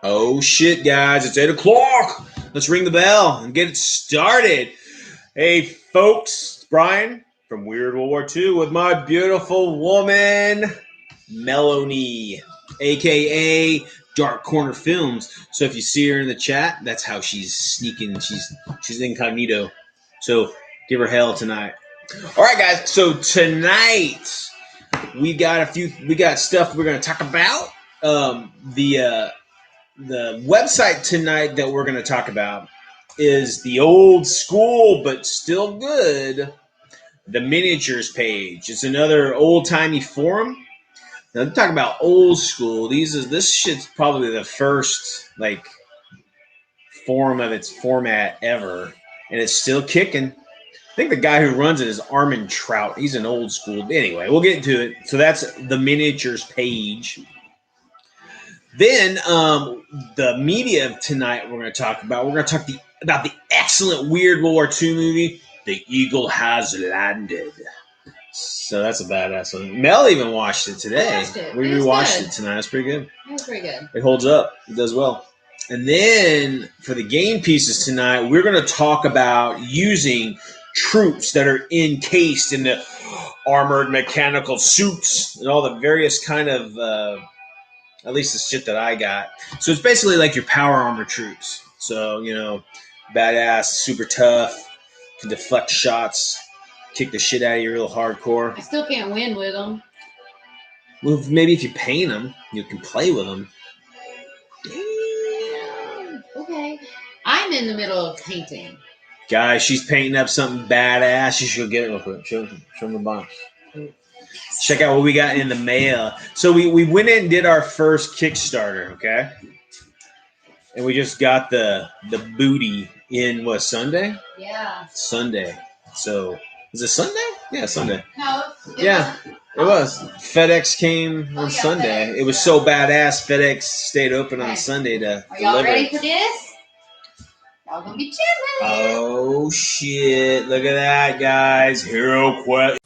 Oh shit, guys, it's 8 o'clock. Let's ring the bell and get it started. Hey, folks, it's Brian from Weird World War II with my beautiful woman, Melanie, aka Dark Corner Films. So if you see her in the chat, that's how she's sneaking. She's incognito. So give her hell tonight. All right, guys. So tonight we got stuff we're gonna talk about. The website tonight that we're going to talk about is the old school but still good, the miniatures page. It's another old-timey forum. Now, I'm talking about old school. This shit's probably the first forum of its format ever, and it's still kicking. I think the guy who runs it is Armin Trout. He's an old school. Anyway, we'll get into it. So that's the miniatures page. Then the media of tonight we're going to talk about. We're going to talk about the excellent Weird World War II movie, The Eagle Has Landed. So that's a badass one. Mel even watched it today. We rewatched it tonight. It's pretty good. It was pretty good. It holds up. It does well. And then for the game pieces tonight, we're going to talk about using troops that are encased in the armored mechanical suits and all the various kind of... at least the shit that I got. So it's basically like your power armor troops. So, badass, super tough, can deflect shots, kick the shit out of you real hardcore. I still can't win with them. Well, maybe if you paint them, you can play with them. Damn. Okay. I'm in the middle of painting. Guys, she's painting up something badass. You should get it real quick. Show them the box. Check out what we got in the mail. So we went in and did our first Kickstarter, okay? And we just got the booty in, Sunday? Yeah. Sunday. So, is it Sunday? Yeah, Sunday. No. It was. FedEx came on Sunday. FedEx, it was so badass, FedEx stayed open on Sunday to Are y'all deliver. ready for this? Y'all gonna be chilling. Oh, shit. Look at that, guys. Hero Quest.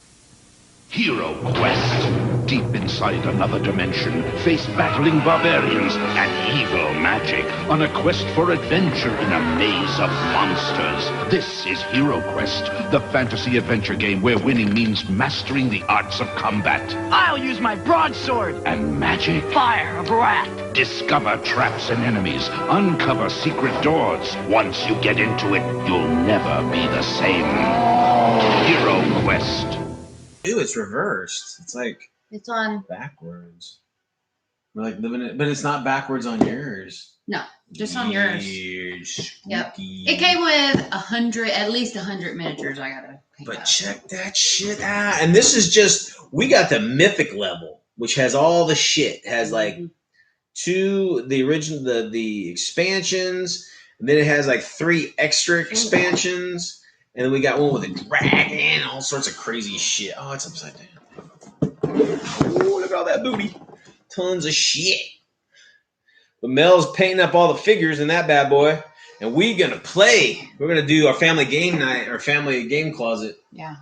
Hero Quest. Deep inside another dimension, face battling barbarians and evil magic on a quest for adventure in a maze of monsters. This is Hero Quest, the fantasy adventure game where winning means mastering the arts of combat. I'll use my broadsword. And magic. Fire a brat. Discover traps and enemies. Uncover secret doors. Once you get into it, you'll never be the same. Hero Quest. Ew, it's reversed. It's on. Backwards. We're living it, but it's not backwards on yours. No, just on yours. Yep. Spooky. It came with at least 100 miniatures. I gotta paint But up. check that shit out. And this is we got the mythic level, which has all the shit. It has the original, the expansions, and then it has 3 extra expansions. And then we got one with a dragon, all sorts of crazy shit. Oh, it's upside down. Oh, look at all that booty. Tons of shit. But Mel's painting up all the figures in that bad boy. And we're going to play. We're going to do our family game night, our family game closet. Yeah.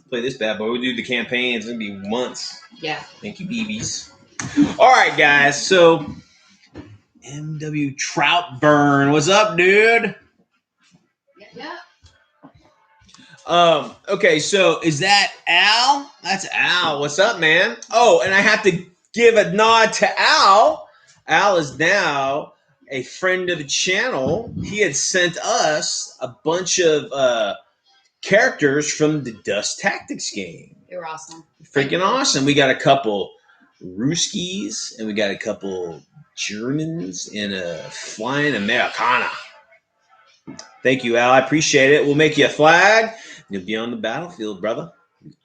Play this bad boy. We do the campaign. It's going to be months. Yeah. Thank you, BBs. All right, guys. So, MW Troutburn. What's up, dude? Yeah. Okay, so is that Al? That's Al. What's up, man? Oh, and I have to give a nod to Al. Al is now a friend of the channel. He had sent us a bunch of characters from the Dust Tactics game. They were awesome. Freaking awesome. We got a couple Ruskies, and we got a couple Germans, and a flying Americana. Thank you, Al. I appreciate it. We'll make you a flag. You'll be on the battlefield, brother.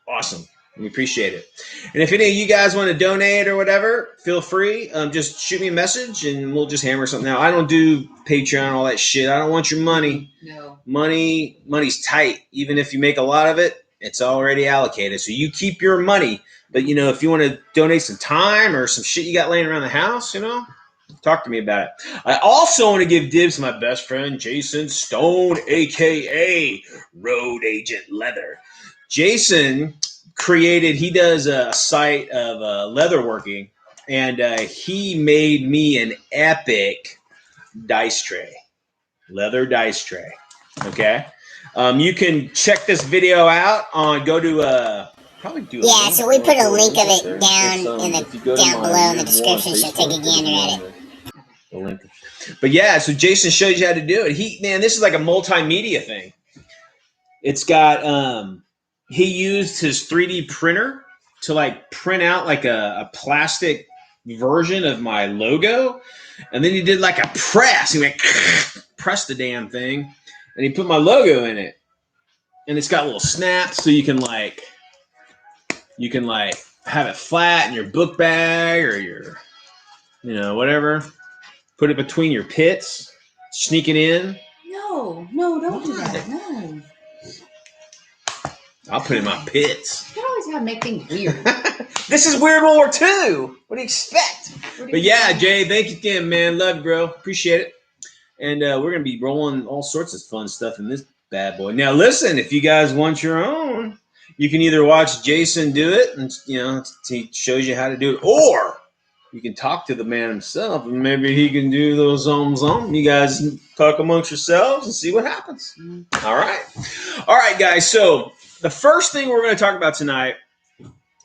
Awesome. We appreciate it. And if any of you guys want to donate or whatever, feel free. Just shoot me a message, and we'll just hammer something out. I don't do Patreon, all that shit. I don't want your money. No. Money's tight. Even if you make a lot of it, it's already allocated. So you keep your money. But, if you want to donate some time or some shit you got laying around the house, talk to me about it. I also want to give dibs to my best friend, Jason Stone, a.k.a. Road Agent Leather. Jason he does a site of leatherworking, and he made me an epic dice tray. Leather dice tray. Okay. You can check this video out on. Go to probably do. Yeah, so we put a link of it down down below in the description. So take a gander at it. The link. But yeah, so Jason shows you how to do it. This is like a multimedia thing. It's got he used his 3D printer to like print out like a plastic version of my logo, and then he did like a press. He went press the damn thing, and he put my logo in it, and it's got little snaps so you can like have it flat in your book bag or your whatever. Put it between your pits, sneak it in. No, don't do that. No. I'll put it in my pits. You always gotta make things weird. This is Weird World War II. What do you expect? But yeah, Jay, thank you again, man. Love you, bro. Appreciate it. And we're going to be rolling all sorts of fun stuff in this bad boy. Now, listen, if you guys want your own, you can either watch Jason do it, and he shows you how to do it, or you can talk to the man himself, and maybe he can do those You guys talk amongst yourselves and see what happens. Mm-hmm. All right, guys. So the first thing we're going to talk about tonight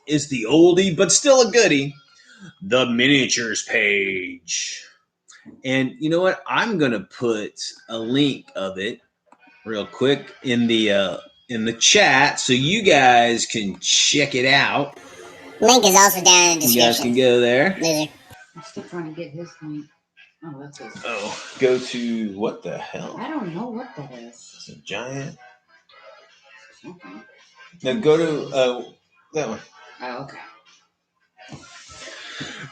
is the oldie, but still a goodie, the miniatures page. And you know what? I'm going to put a link of it real quick in the chat so you guys can check it out. Link is also down in the description. You guys can go there. Loser. I'm still trying to get his link. Oh, that's it. Oh, go to what the hell? I don't know what that is. It's a giant. Okay. Now go to that one. Oh, okay.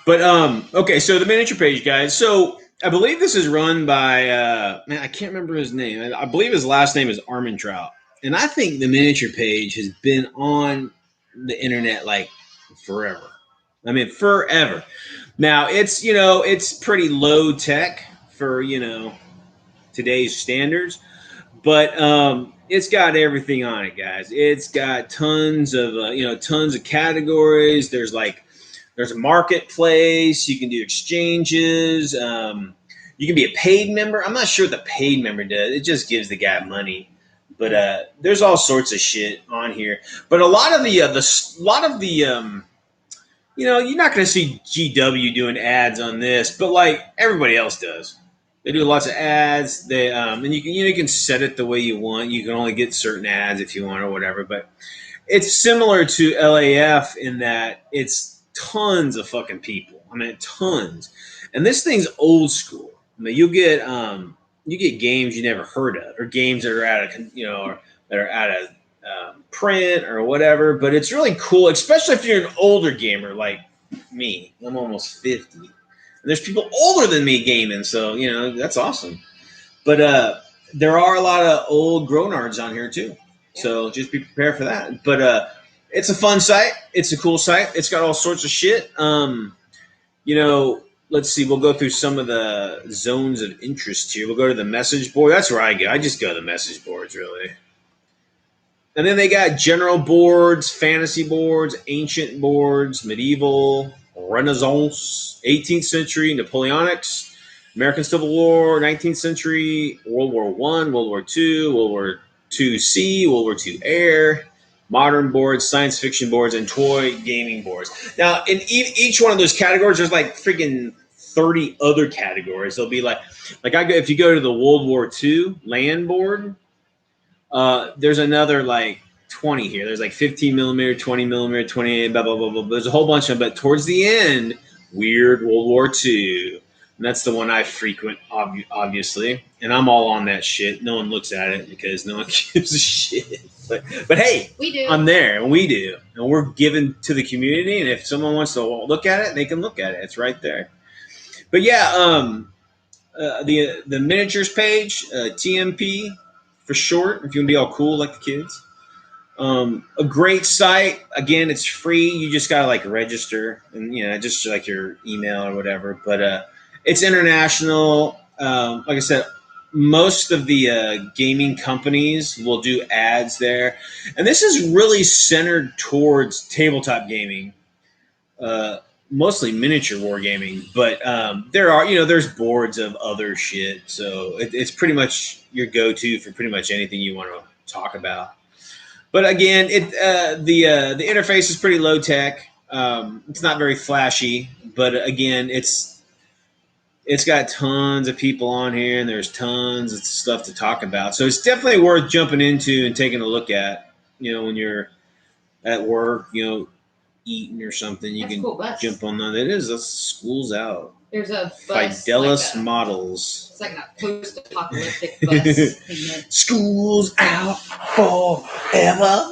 But okay, so the miniature page, guys. So I believe this is run by I can't remember his name. I believe his last name is Armentrout. And I think the miniature page has been on the internet like forever. I mean, forever. Now it's pretty low tech for today's standards, but it's got everything on it, guys. It's got tons of categories. There's a marketplace. You can do exchanges. You can be a paid member. I'm not sure what the paid member does. It just gives the guy money. But there's all sorts of shit on here. But a lot of the you're not going to see GW doing ads on this, but like everybody else does. They do lots of ads. They and you can set it the way you want. You can only get certain ads if you want or whatever. But it's similar to LAF in that it's tons of fucking people. I mean, tons. And this thing's old school. I mean, you get games you never heard of, or games that are out of print or whatever. But it's really cool, especially if you're an older gamer like me. I'm almost 50. And there's people older than me gaming, so that's awesome. But there are a lot of old grownards on here too, so just be prepared for that. But it's a fun site. It's a cool site. It's got all sorts of shit. Let's see. We'll go through some of the zones of interest here. We'll go to the message board. That's where I go. I just go to the message boards, really. And then they got general boards, fantasy boards, ancient boards, medieval, Renaissance, 18th century, Napoleonics, American Civil War, 19th century, World War I, World War II, World War II C, World War II Air, modern boards, science fiction boards, and toy gaming boards. Now, in each one of those categories, there's like freaking 30 other categories. There'll be if you go to the World War II land board, there's another like 20 here. There's like 15 millimeter, 20 millimeter, 28, blah, blah, blah, blah. There's a whole bunch of them. But towards the end, Weird World War II. And that's the one I frequent, obviously. And I'm all on that shit. No one looks at it because no one gives a shit. But hey, we do. I'm there, and we do. And we're given to the community. And if someone wants to look at it, they can look at it. It's right there. But yeah, the miniatures page, TMP for short, if you want to be all cool like the kids. A great site. Again, it's free. You just gotta register and just like your email or whatever. But it's international. Like I said, most of the gaming companies will do ads there, and this is really centered towards tabletop gaming. mostly miniature wargaming, but there's boards of other shit, so it's pretty much your go-to for pretty much anything you want to talk about. But again, the interface is pretty low tech. It's not very flashy, but again, it's got tons of people on here, and there's tons of stuff to talk about. So it's definitely worth jumping into and taking a look at. When you're at work, eating or something, you can jump on that. It is. School's out. There's a bus. Fidelis Models. It's like a post-apocalyptic bus. School's out forever.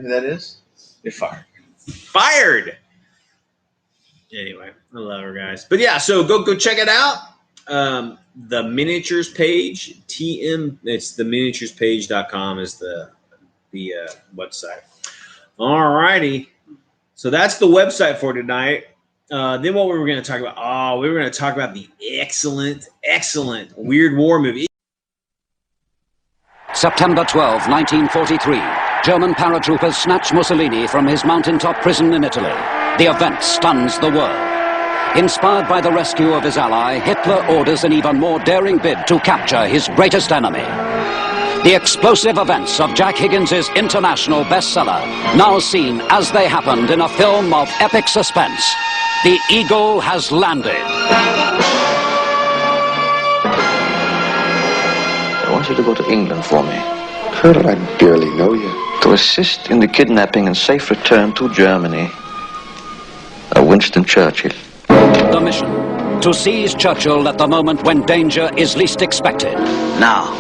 That is? You're fired. Fired! Anyway, I love her, guys. But yeah, so go check it out. The miniatures page, it's the miniaturespage.com is the website. All righty. So that's the website for tonight. Then what we were going to talk about? Oh, we were going to talk about the excellent Weird War movie. September 12, 1943. German paratroopers snatch Mussolini from his mountaintop prison in Italy. The event stuns the world. Inspired by the rescue of his ally, Hitler orders an even more daring bid to capture his greatest enemy. The explosive events of Jack Higgins's international bestseller, now seen as they happened in a film of epic suspense. The Eagle has landed. I want you to go to England for me. Colonel, I barely know you. To assist in the kidnapping and safe return to Germany of Winston Churchill. The mission, to seize Churchill at the moment when danger is least expected. Now,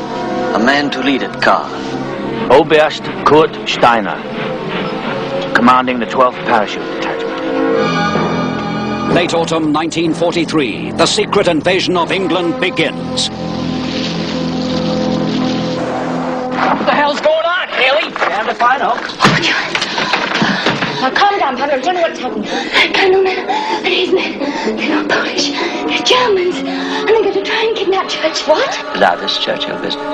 a man to lead it, Karl. Oberst Kurt Steiner, commanding the 12th Parachute Detachment. Late autumn 1943, the secret invasion of England begins. What the hell's going on, Haley? Damn if I know. Calm down, Father. Tell me what's happened. Colonel and his men, they're not Polish. They're Germans. And they're going to try and kidnap Churchill. What? Lavish Churchill business.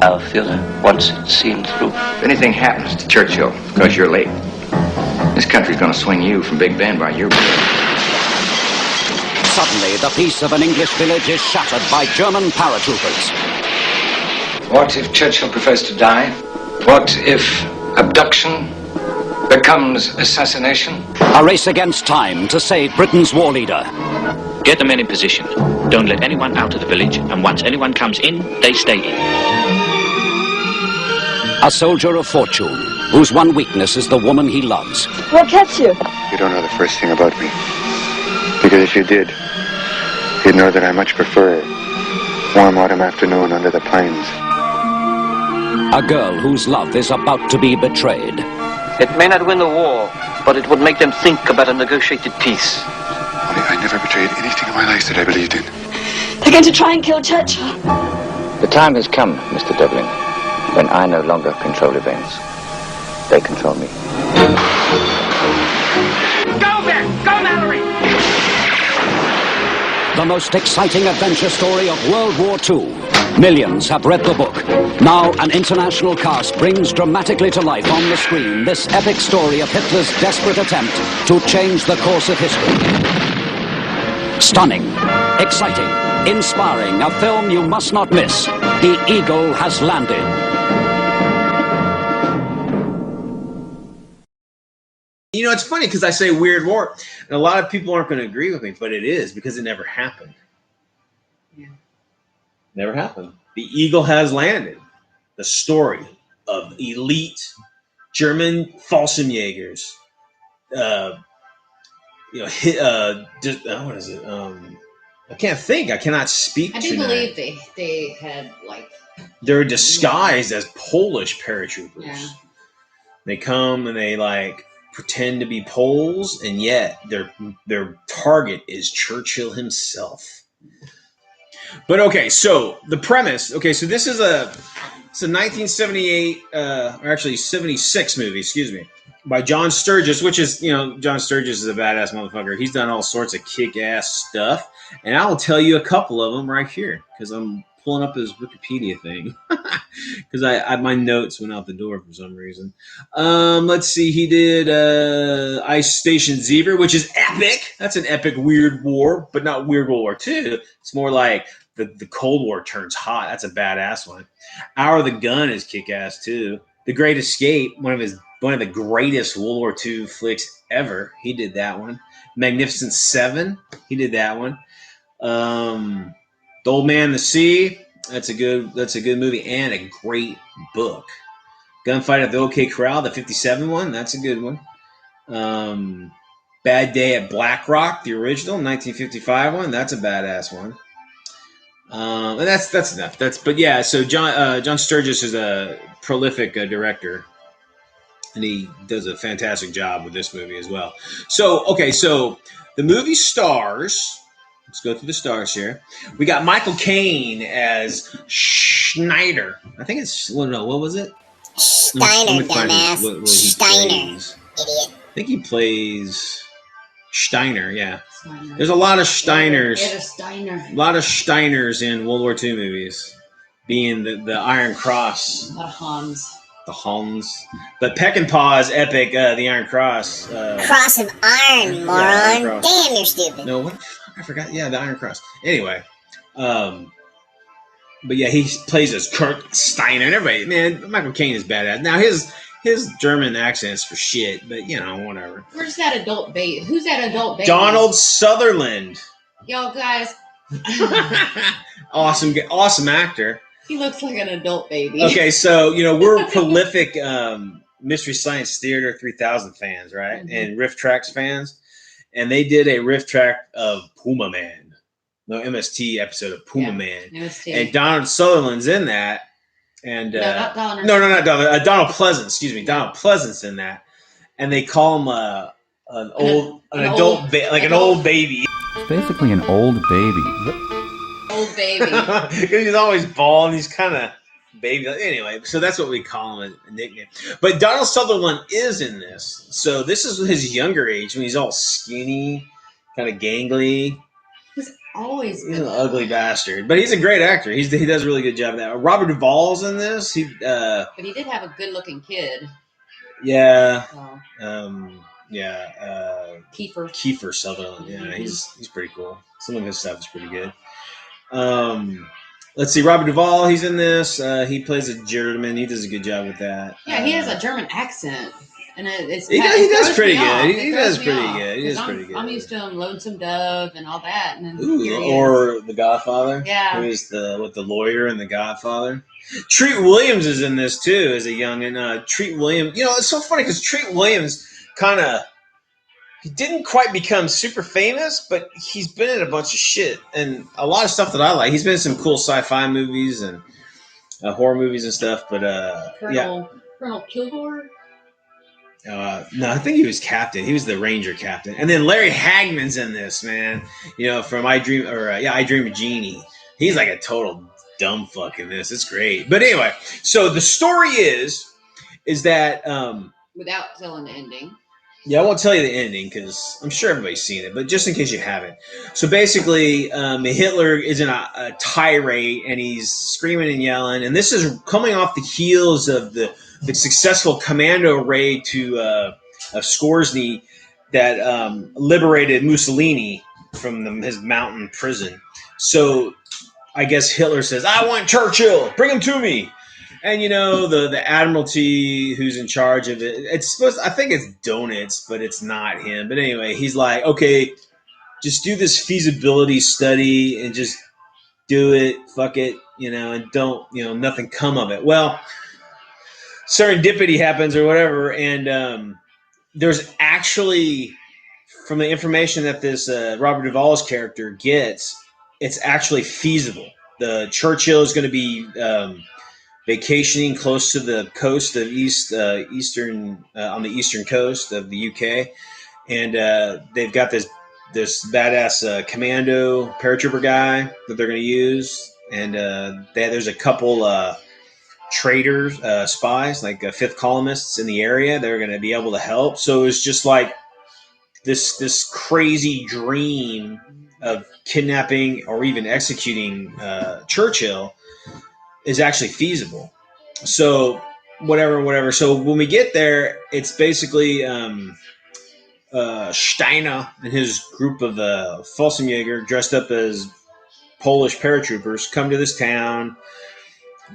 Our Führer wants it seen through. If anything happens to Churchill because you're late, this country's going to swing you from Big Ben by your beard. Suddenly, the peace of an English village is shattered by German paratroopers. What if Churchill prefers to die? What if abduction becomes assassination? A race against time to save Britain's war leader. Get the men in position. Don't let anyone out of the village, and once anyone comes in, they stay in. A soldier of fortune, whose one weakness is the woman he loves. What kept you? You don't know the first thing about me. Because if you did, you'd know that I much prefer a warm autumn afternoon under the pines. A girl whose love is about to be betrayed. It may not win the war, but it would make them think about a negotiated peace. I never betrayed anything in my life that I believed in. They're going to try and kill Churchill. The time has come, Mr. Devlin, when I no longer control events. They control me. Go, Ben! Go, Mallory! The most exciting adventure story of World War II. Millions have read the book. Now an international cast brings dramatically to life on the screen this epic story of Hitler's desperate attempt to change the course of history. Stunning, exciting, inspiring, a film you must not miss. The Eagle has landed. You know, it's funny because I say weird war, and a lot of people aren't going to agree with me, but it is because it never happened. Yeah. Never happened. The Eagle has landed. The story of elite German Fallschirmjägers. What is it? I can't think. I cannot speak. I do believe they had like. They're disguised as Polish paratroopers. Yeah. They come and they like pretend to be Poles, and yet their target is Churchill himself. But okay, so the premise. Okay, so this is a 1978, or actually 76 movie. Excuse me, by John Sturges, which is John Sturges is a badass motherfucker. He's done all sorts of kick-ass stuff, and I will tell you a couple of them right here because I'm pulling up his Wikipedia thing because my notes went out the door for some reason. Let's see, he did Ice Station Zebra, which is epic. That's an epic weird war, but not Weird World War II. It's more like the Cold War turns hot. That's a badass one. Hour of the Gun is kick-ass too. The Great Escape, one of the greatest World War II flicks ever. He did that one. Magnificent Seven, he did that one. The Old Man and the Sea, that's a good movie and a great book. Gunfight at the OK Corral, the 57 one, that's a good one. Bad Day at Black Rock, the original 1955 one, that's a badass one. And that's enough. So John Sturges is a prolific director, and he does a fantastic job with this movie as well. So the movie stars. Let's go through the stars here. We got Michael Caine as Schneider. I think it's what was it? Steiner, dumbass. Steiner, idiot. I think he plays Steiner. Yeah. Steiner. There's a lot of Steiners. A lot of Steiners in World War II movies, being the Iron Cross. The Hans. The Huns. But Peckinpah is epic. The Iron Cross. Cross of Iron, moron. Yeah, damn, you're stupid. No, what the fuck? I forgot. Yeah, the Iron Cross. Anyway. But yeah, he plays as Kurt Steiner. And everybody, man, Michael Caine is badass. Now, his German accent's for shit, but, whatever. Where's that adult baby? Who's that adult baby? Donald Sutherland. Yo, guys. Awesome actor. He looks like an adult baby. Okay, so, we're prolific Mystery Science Theater 3000 fans, right? Mm-hmm. And Riff Tracks fans. And they did a riff track of Puma Man. No, MST episode of Puma Man. MST. And Donald Sutherland's in that. And not Donald. No, not Donald. Donald Pleasance, excuse me. Donald Pleasance in that. And they call him an old baby. It's basically an old baby. Old baby. Because he's always bald and he's kind of baby. Anyway, so that's what we call him, a nickname. But Donald Sutherland is in this. So this is his younger age when he's all skinny, kind of gangly. He's always He's an ugly bastard, but he's a great actor. He does a really good job of that. Robert Duvall's in this. But he did have a good-looking kid. Yeah. Oh. Kiefer Sutherland. Yeah, he's pretty cool. Some of his stuff is pretty good. Let's see, Robert Duvall, he's in this. He plays a German. He does a good job with that. Yeah, he has a German accent. And he does pretty good. Off. He does pretty good. He does pretty good. I'm used to him, Lonesome Dove and all that. And then or The Godfather. Yeah. Who's with the lawyer in The Godfather. Treat Williams is in this too as a young. And Treat Williams, it's so funny because Treat Williams he didn't quite become super famous, but he's been in a bunch of shit and a lot of stuff that I like. He's been in some cool sci-fi movies and horror movies and stuff. But Colonel Kilgore. No, I think he was captain. He was the Ranger captain. And then Larry Hagman's in this, man. From I Dream of Jeannie. He's like a total dumb fuck in this. It's great. But anyway, so the story is that without telling the ending. Yeah, I won't tell you the ending because I'm sure everybody's seen it, but just in case you haven't. So basically, Hitler is in a tirade and he's screaming and yelling. And this is coming off the heels of the successful commando raid to Skorzny that liberated Mussolini from his mountain prison. So I guess Hitler says, I want Churchill, bring him to me. And the Admiralty who's in charge of it, I think it's Donitz, but it's not him. But anyway, he's like, okay, just do this feasibility study and just do it, fuck it, and don't, nothing come of it. Well, serendipity happens or whatever, and there's actually, from the information that this Robert Duvall's character gets, it's actually feasible. The Churchill is going to be vacationing close to the coast of eastern on the eastern coast of the UK, and they've got this badass commando paratrooper guy that they're going to use, and there's a couple traitors, spies, like fifth columnists in the area. They're going to be able to help. So it's just like this crazy dream of kidnapping or even executing Churchill is actually feasible. So whatever. So when we get there, it's basically Steiner and his group of Felsenjäger dressed up as Polish paratroopers come to this town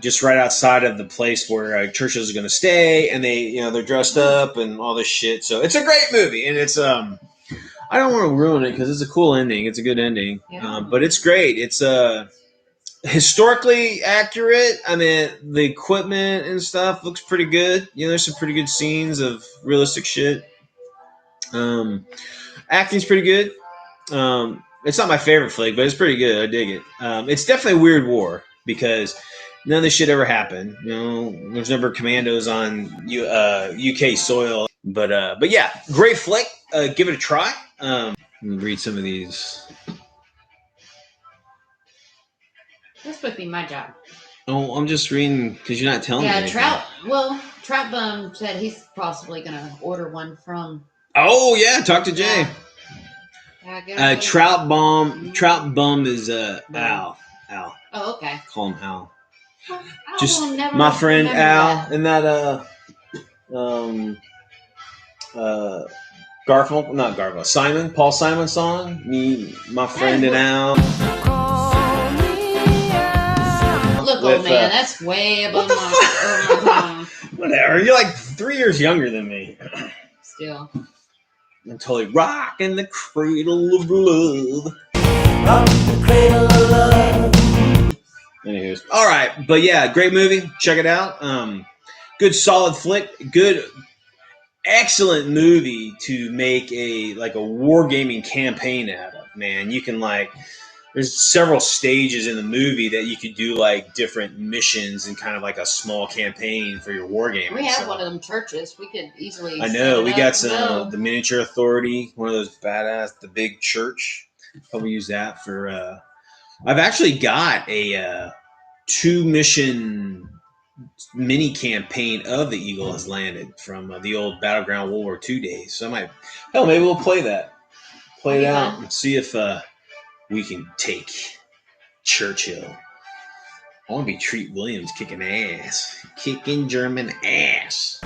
just right outside of the place where Churchill's going to stay, and they're dressed up and all this shit. So it's a great movie, and it's I don't want to ruin it because it's a cool ending. It's a good ending, but it's great. It's historically accurate. I mean, the equipment and stuff looks pretty good. There's some pretty good scenes of realistic shit. Acting's pretty good. It's not my favorite flick, but it's pretty good. I dig it. It's definitely a weird war because none of this shit ever happened. There's never commandos on UK soil. But yeah, great flick. Give it a try. Let me read some of these. This would be my job. Oh, I'm just reading because you're not telling me. Yeah, Trout Bum said he's possibly going to order one from. Oh yeah, talk to Jay. Trout Bum is Al. Oh, okay. Call him Al. Just my friend Al in that Paul Simon song. Me, my friend, and Al. Look, old man, that's way above my Whatever. You're like 3 years younger than me. Still. I'm totally rocking the cradle of love. Rock the cradle of love. Anyways, all right, but yeah, great movie. Check it out. Good, solid flick. Good, excellent movie to make a wargaming campaign out of. Man, you can there's several stages in the movie that you could do different missions and kind of like a small campaign for your wargaming. We have one of them churches. We could easily. I know we got some the Miniature Authority, one of those badass, the big church. Probably use that for. I've actually got a 2-mission mini campaign of the Eagle has landed from the old Battleground World War II days. So maybe we'll play that. Play it out and see if we can take Churchill. I want to be Treat Williams kicking ass. Kicking German ass.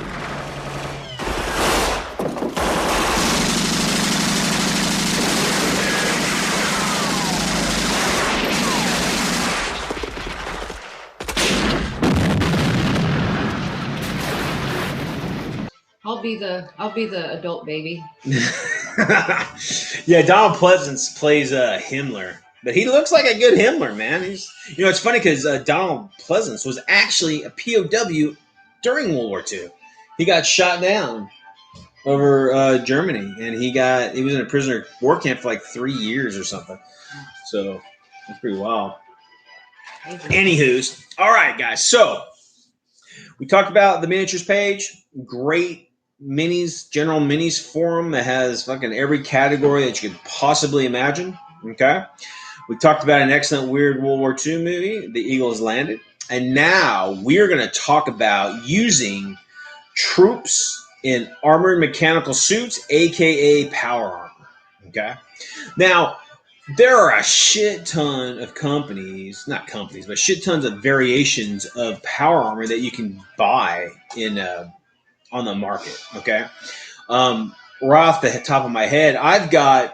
I'll be the adult baby. Yeah, Donald Pleasance plays Himmler. But he looks like a good Himmler, man. He's, it's funny because Donald Pleasance was actually a POW during World War II. He got shot down over Germany, and he was in a prisoner of war camp for like 3 years or something. So that's pretty wild. Anywho's, all right, guys. So we talked about the miniatures page. Great minis, general minis forum that has fucking every category that you could possibly imagine. Okay. We talked about an excellent weird World War II movie, The Eagle Has Landed. And now we're going to talk about using troops in armored mechanical suits, a.k.a. power armor. Okay? Now, there are a shit ton of but shit tons of variations of power armor that you can buy on the market. Okay? Right off the top of my head, I've got...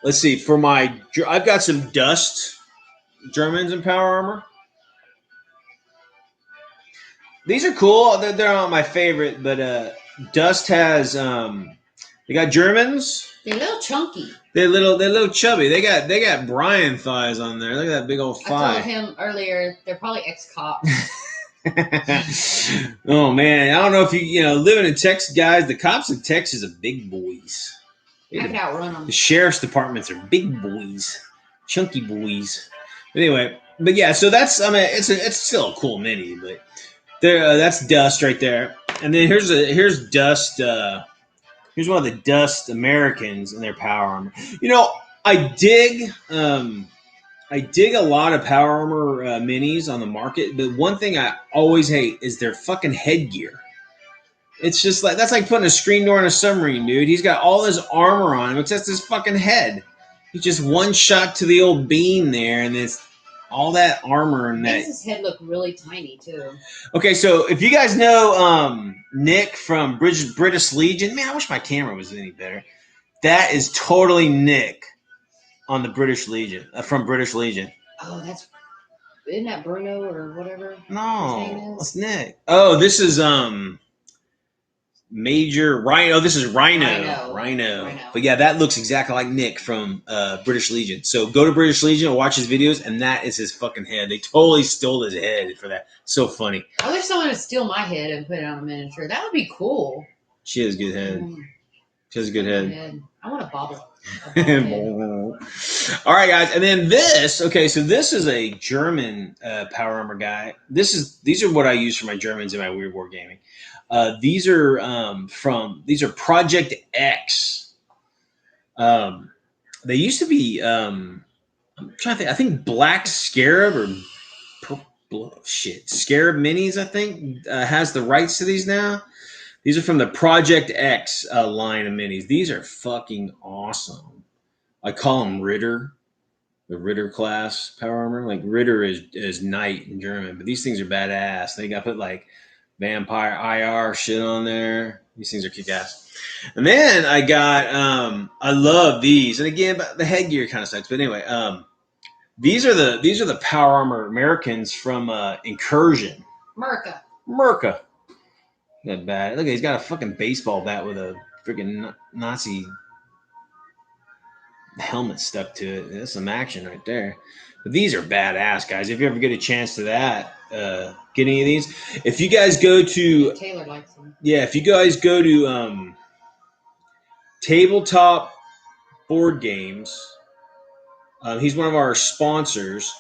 Let's see, I've got some Dust Germans in power armor. These are cool. They're not my favorite, but Dust has they got Germans. They're a little chunky. They're little chubby. They got Brian thighs on there. Look at that big old thigh. I told him earlier they're probably ex-cops. Oh man, I don't know if living in Texas, guys. The cops in Texas are big boys. I could outrun them. The sheriff's departments are big boys, chunky boys. Anyway, but yeah, so that's it's still a cool mini, but that's Dust right there, and then here's Dust. Here's one of the Dust Americans in their power armor. I dig a lot of power armor minis on the market, but one thing I always hate is their fucking headgear. It's just like, that's like putting a screen door in a submarine, dude. He's got all his armor on him, except his fucking head. He's just one shot to the old beam there, and it's all that armor and that. Makes his head look really tiny, too. Okay, so if you guys know Nick from British Legion, man, I wish my camera was any better. That is totally Nick on the British Legion, from British Legion. Oh, isn't that Bruno or whatever? No, it's Nick. Oh, this is Major Rhino. This is Rhino. But yeah, that looks exactly like Nick from British Legion. So go to British Legion and watch his videos, and that is his fucking head. They totally stole his head for that. So funny. I wish someone would steal my head and put it on a miniature. That would be cool. She has a good head. She has a good head. I want a bobble. All right, guys, and then this. Okay, so this is a German power armor guy. These are what I use for my Germans in my Weird Wargaming. These are Project X. They used to be. I'm trying to think. I think Black Scarab or Scarab Minis. I think has the rights to these now. These are from the Project X line of minis. These are fucking awesome. I call them Ritter, the Ritter class power armor. Like Ritter is knight in German, but these things are badass. They got put like vampire IR shit on there. These things are kick-ass. And then I got I love these. And again, the headgear kind of sucks. But anyway, these are the power armor Americans from Incursion. Merca. That bad. Look, he's got a fucking baseball bat with a freaking Nazi helmet stuck to it. That's some action right there. But these are badass, guys. If you ever get a chance to get any of these, if you guys go to Taylor likes them. Yeah, if you guys go to Tabletop Board Games, he's one of our sponsors.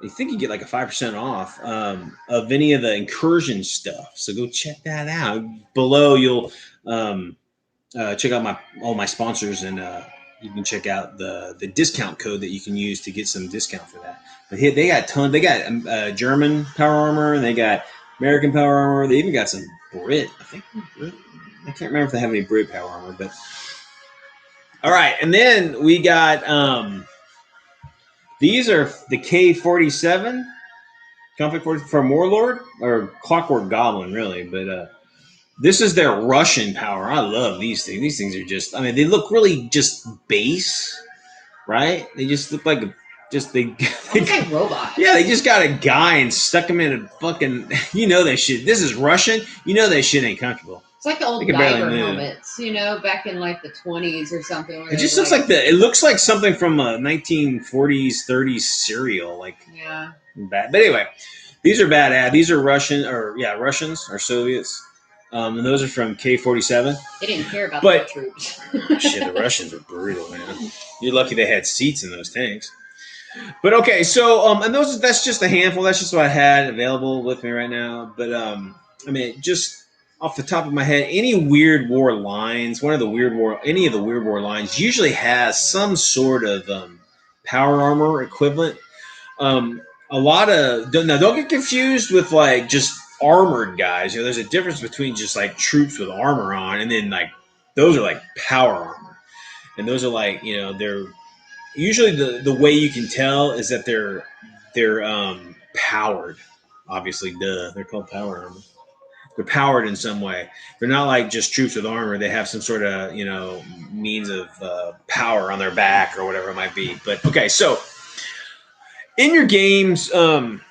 I think you get like a 5% off of any of the Incursion stuff. So go check that out. Below, you'll check out all my sponsors, and you can check out the discount code that you can use to get some discount for that. But here they got tons. They got German power armor, and they got American power armor. They even got some Brit. I think Brit. I can't remember if they have any Brit power armor, but all right. And then we got these are the K-47 Conflict 40 from Warlord or Clockwork Goblin, really. But this is their Russian power. I love these things. These things are just. I mean, they look really just base, right? They just look like they like robots. Yeah, they just got a guy and stuck him in a fucking. You know that shit. This is Russian. You know that shit ain't comfortable. It's like the old diver helmets, you know, back in like the 20s or something. It just looks like it looks like something from a 1940s, 30s serial, like yeah. Bad. But anyway, these are badass. These are Russians or Soviets, and those are from K-47. They didn't care about the troops. Shit, the Russians were brutal, man. You're lucky they had seats in those tanks. But okay, so and that's just a handful. That's just what I had available with me right now. But I mean, just off the top of my head, any Weird War lines, any of the Weird War lines usually has some sort of power armor equivalent. A lot of now don't get confused with like just armored guys. You know, there's a difference between just like troops with armor on, and then like those are like power armor, and those are like, you know, they're usually the way you can tell is that they're powered. Obviously, they're called power armor. They're powered in some way. They're not like just troops with armor. They have some sort of, you know, means of power on their back or whatever it might be. But okay, so in your games, now,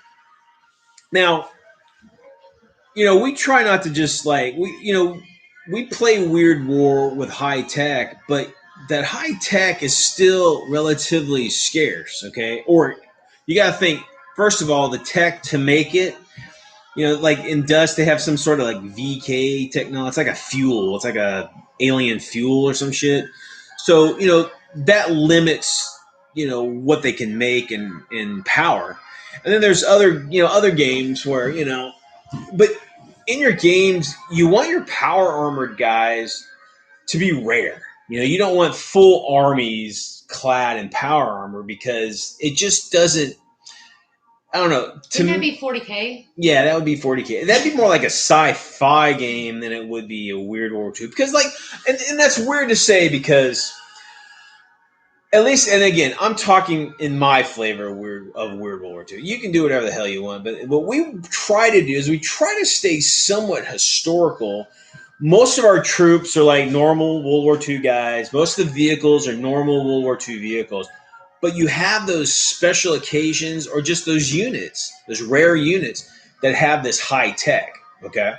you know, we try not to just like we play Weird War with high tech, but that high tech is still relatively scarce. Okay, or you got to think first of all the tech to make it. You know, like in Dust, they have some sort of like VK technology. It's like a fuel. It's like a alien fuel or some shit. So, you know, that limits, you know, what they can make in power. And then there's other games where, you know, but in your games, you want your power armored guys to be rare. You know, you don't want full armies clad in power armor because it just doesn't. I don't know. Wouldn't that be 40K? Yeah, that would be 40K. That'd be more like a sci-fi game than it would be a Weird War II. Because, like, and that's weird to say because, at least, and again, I'm talking in my flavor of Weird War II. You can do whatever the hell you want, but what we try to do is we try to stay somewhat historical. Most of our troops are like normal World War II guys. Most of the vehicles are normal World War II vehicles. But you have those special occasions or just those units, those rare units that have this high tech, okay?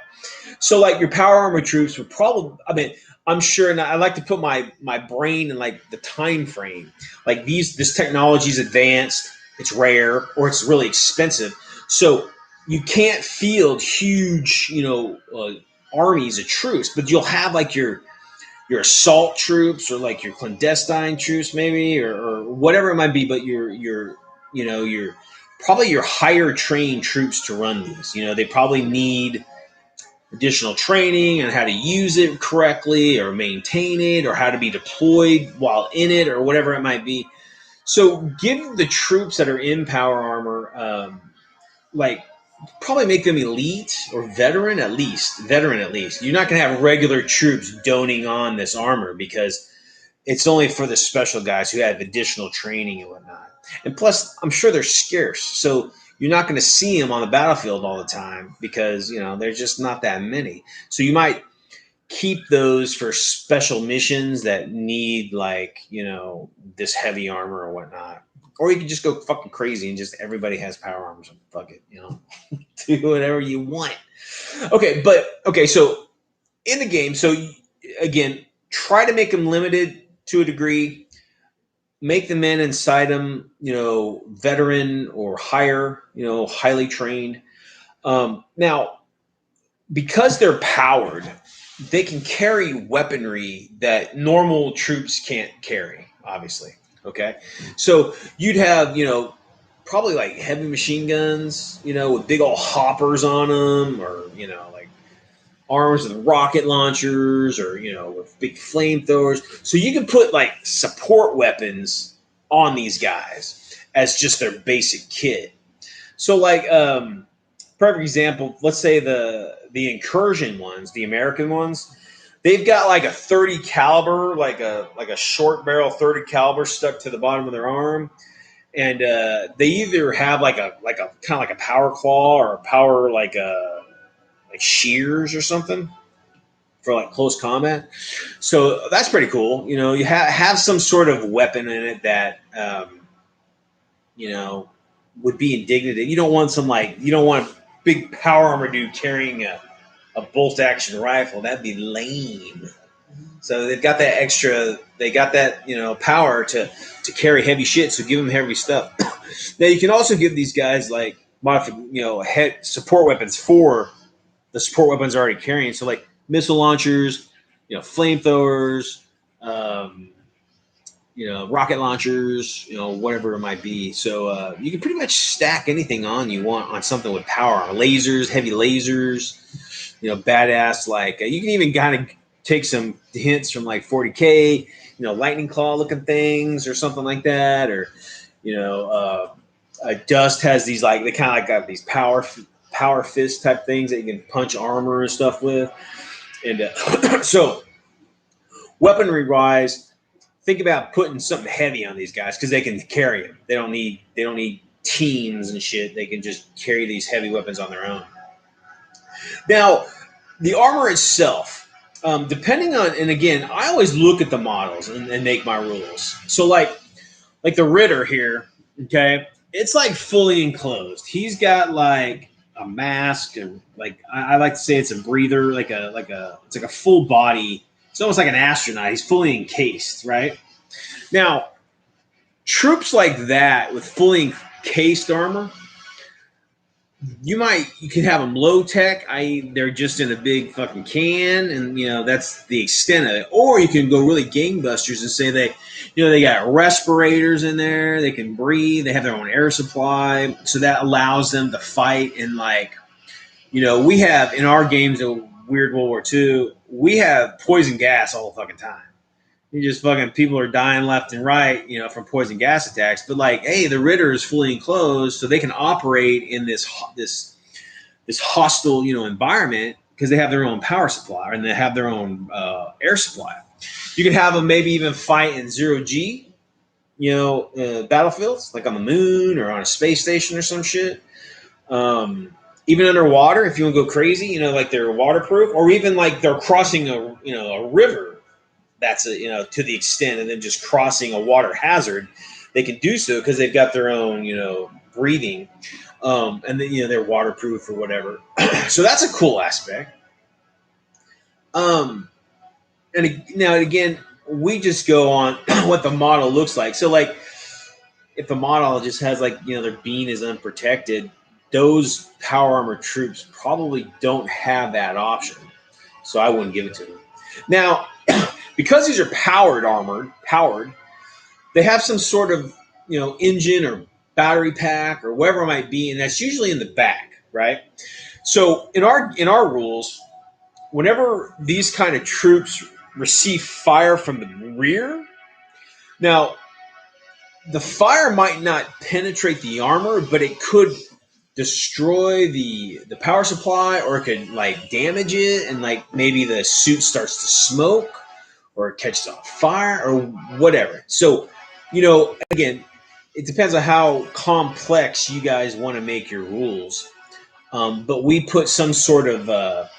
So like your power armor troops would probably, I mean, I'm sure, and I like to put my brain in like the time frame. Like this technology is advanced, it's rare, or it's really expensive. So you can't field huge, you know, armies of troops, but you'll have like your assault troops or like your clandestine troops maybe or whatever it might be, but your probably your higher trained troops to run these. You know, they probably need additional training on how to use it correctly or maintain it or how to be deployed while in it or whatever it might be. So give the troops that are in power armor probably make them elite or veteran at least. You're not going to have regular troops doning on this armor because it's only for the special guys who have additional training and whatnot. And plus, I'm sure they're scarce, so you're not going to see them on the battlefield all the time because, you know, there's just not that many. So you might keep those for special missions that need, like, you know, this heavy armor or whatnot. Or you can just go fucking crazy and just everybody has power armor. So fuck it, you know, do whatever you want. Okay, so in the game, so again, try to make them limited to a degree. Make the men inside them, you know, veteran or higher, you know, highly trained. Now, because they're powered, they can carry weaponry that normal troops can't carry, obviously. Okay, so you'd have, you know, probably like heavy machine guns, you know, with big old hoppers on them, or, you know, like arms with rocket launchers or, with big flamethrowers. So you can put like support weapons on these guys as just their basic kit. So like, perfect example, let's say the incursion ones, the American ones, they've got like a 30 caliber, like a short barrel 30 caliber stuck to the bottom of their arm. And they either have like a kind of like a power claw or a power like shears or something for like close combat. So that's pretty cool. You have some sort of weapon in it that would be indignant. You don't want a big power armor dude carrying a bolt action rifle. That'd be lame. So they've got that extra. They got that power to carry heavy shit. So give them heavy stuff. Now you can also give these guys like head support weapons for the support weapons they're already carrying. So like missile launchers, flamethrowers, rocket launchers, whatever it might be. So you can pretty much stack anything on you want on something with power. Lasers, heavy lasers, badass. Like you can even kind of take some hints from like 40K, lightning claw looking things or something like that. Or, Dust has these like, they kind of like got these power fist type things that you can punch armor and stuff with. And so weaponry wise, think about putting something heavy on these guys because they can carry them. They don't need teams and shit. They can just carry these heavy weapons on their own. Now, the armor itself, depending on, and again, I always look at the models and make my rules. So like the Ritter here, okay, it's like fully enclosed. He's got like a mask and like I like to say it's a breather, it's like a full body. It's almost like an astronaut. He's fully encased, right? Now, troops like that with fully encased armor, you can have them low tech, i.e. they're just in a big fucking can, and that's the extent of it. Or you can go really gangbusters and say they got respirators in there, they can breathe, they have their own air supply, so that allows them to fight. And we have in our games of Weird World War II, we have poison gas all the fucking time. You just fucking people are dying left and right, from poison gas attacks. But like, hey, the Ritter is fully enclosed, so they can operate in this hostile, environment because they have their own power supply and they have their own air supply. You can have them maybe even fight in 0G, battlefields like on the moon or on a space station or some shit. Even underwater, if you want to go crazy, like they're waterproof, or even like they're crossing a river. That's to the extent of them just crossing a water hazard, they can do so because they've got their own, breathing, and then they're waterproof or whatever. So that's a cool aspect. And now again, we just go on what the model looks like. So like, if the model just has like their bean is unprotected, those power armor troops probably don't have that option. So I wouldn't give it to them. Now, because these are powered, they have some sort of, engine or battery pack or whatever it might be, and that's usually in the back, right? So in our rules, whenever these kind of troops receive fire from the rear, now the fire might not penetrate the armor, but it could destroy the power supply, or it could like damage it, and like maybe the suit starts to smoke or it catches on fire or whatever. So, again, it depends on how complex you guys want to make your rules. But we put some sort of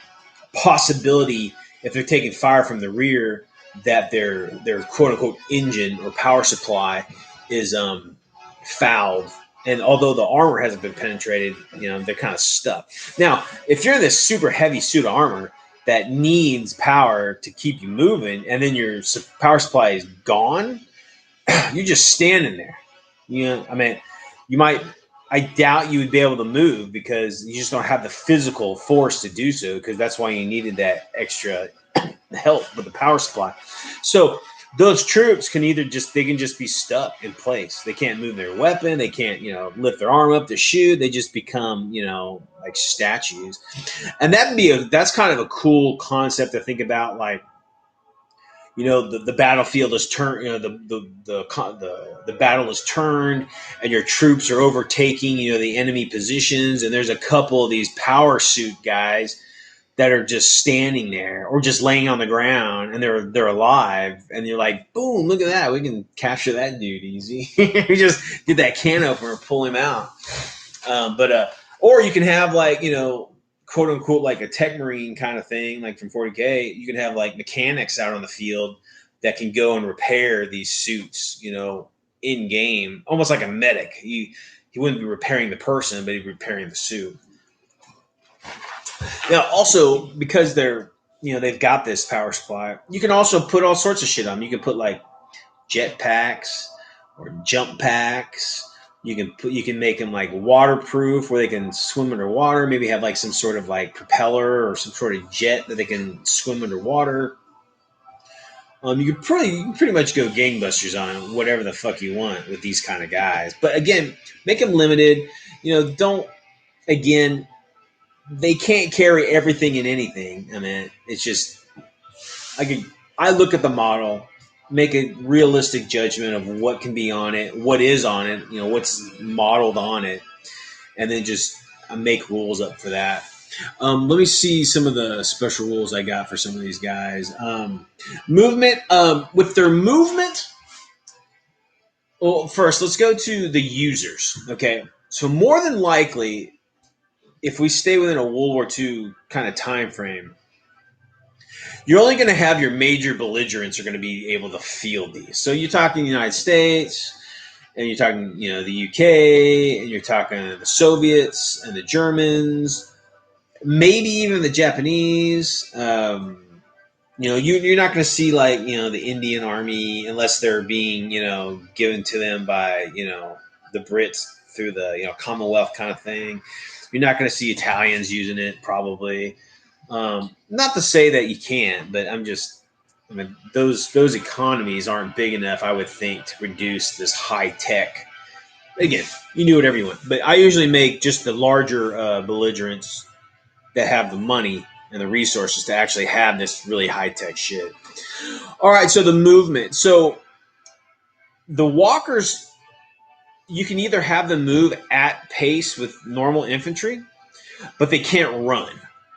possibility if they're taking fire from the rear that their quote unquote engine or power supply is fouled. And although the armor hasn't been penetrated, they're kind of stuck. Now, if you're in this super heavy suit of armor that needs power to keep you moving, and then your power supply is gone, you're just standing there. I doubt you would be able to move because you just don't have the physical force to do so, because that's why you needed that extra help with the power supply. So those troops can they can just be stuck in place. They can't move their weapon. They can't, lift their arm up to shoot. They just become, like statues. And that's kind of a cool concept to think about. Like, the battlefield is turned, the battle is turned and your troops are overtaking, the enemy positions. And there's a couple of these power suit guys that are just standing there or just laying on the ground and they're alive. And you're like, boom, look at that. We can capture that dude easy. We just get that can opener, pull him out. Or you can have like, quote unquote, like a tech marine kind of thing, like from 40K. You can have like mechanics out on the field that can go and repair these suits, in game, almost like a medic. He wouldn't be repairing the person, but he'd be repairing the suit. Now, also because they've got this power supply, you can also put all sorts of shit on. You can put like jet packs or jump packs. You can make them like waterproof where they can swim underwater. Maybe have like some sort of like propeller or some sort of jet that they can swim underwater. You can pretty much go gangbusters on whatever the fuck you want with these kind of guys. But again, make them limited. They can't carry everything and anything. I mean, it's just I look at the model, make a realistic judgment of what can be on it, what is on it, what's modeled on it, and then just make rules up for that. Let me see some of the special rules I got for some of these guys. Movement. With their movement, well, first, let's go to the users. Okay, so more than likely, if we stay within a World War II kind of time frame, you're only going to have your major belligerents are going to be able to field these. So you're talking the United States, and you're talking, the UK, and you're talking the Soviets and the Germans, maybe even the Japanese. You're not going to see like, the Indian Army unless they're being, given to them by, the Brits through the, Commonwealth kind of thing. You're not going to see Italians using it probably. Not to say that you can't, but those economies aren't big enough, I would think, to produce this high tech. Again, you do whatever you want, but I usually make just the larger belligerents that have the money and the resources to actually have this really high tech shit. All right, so the movement. So the walkers, you can either have them move at pace with normal infantry, but they can't run.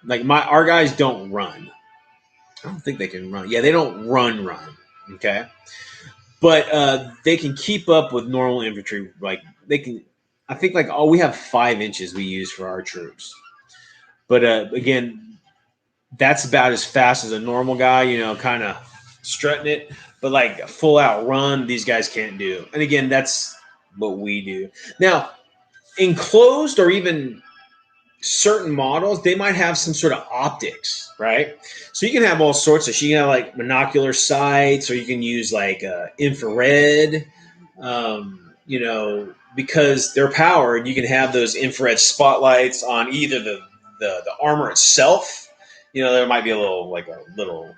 Like our guys don't run. I don't think they can run. Yeah, they don't run. Okay, but they can keep up with normal infantry. Like they can. I think like we have 5 inches we use for our troops. But again, that's about as fast as a normal guy. Kind of strutting it. But like a full out run, these guys can't do. And again, that's what we do. Now, enclosed or even certain models, they might have some sort of optics, right? So you can have all sorts of shit. You can have like monocular sights, or you can use like infrared, because they're powered. You can have those infrared spotlights on either the armor itself. There might be a little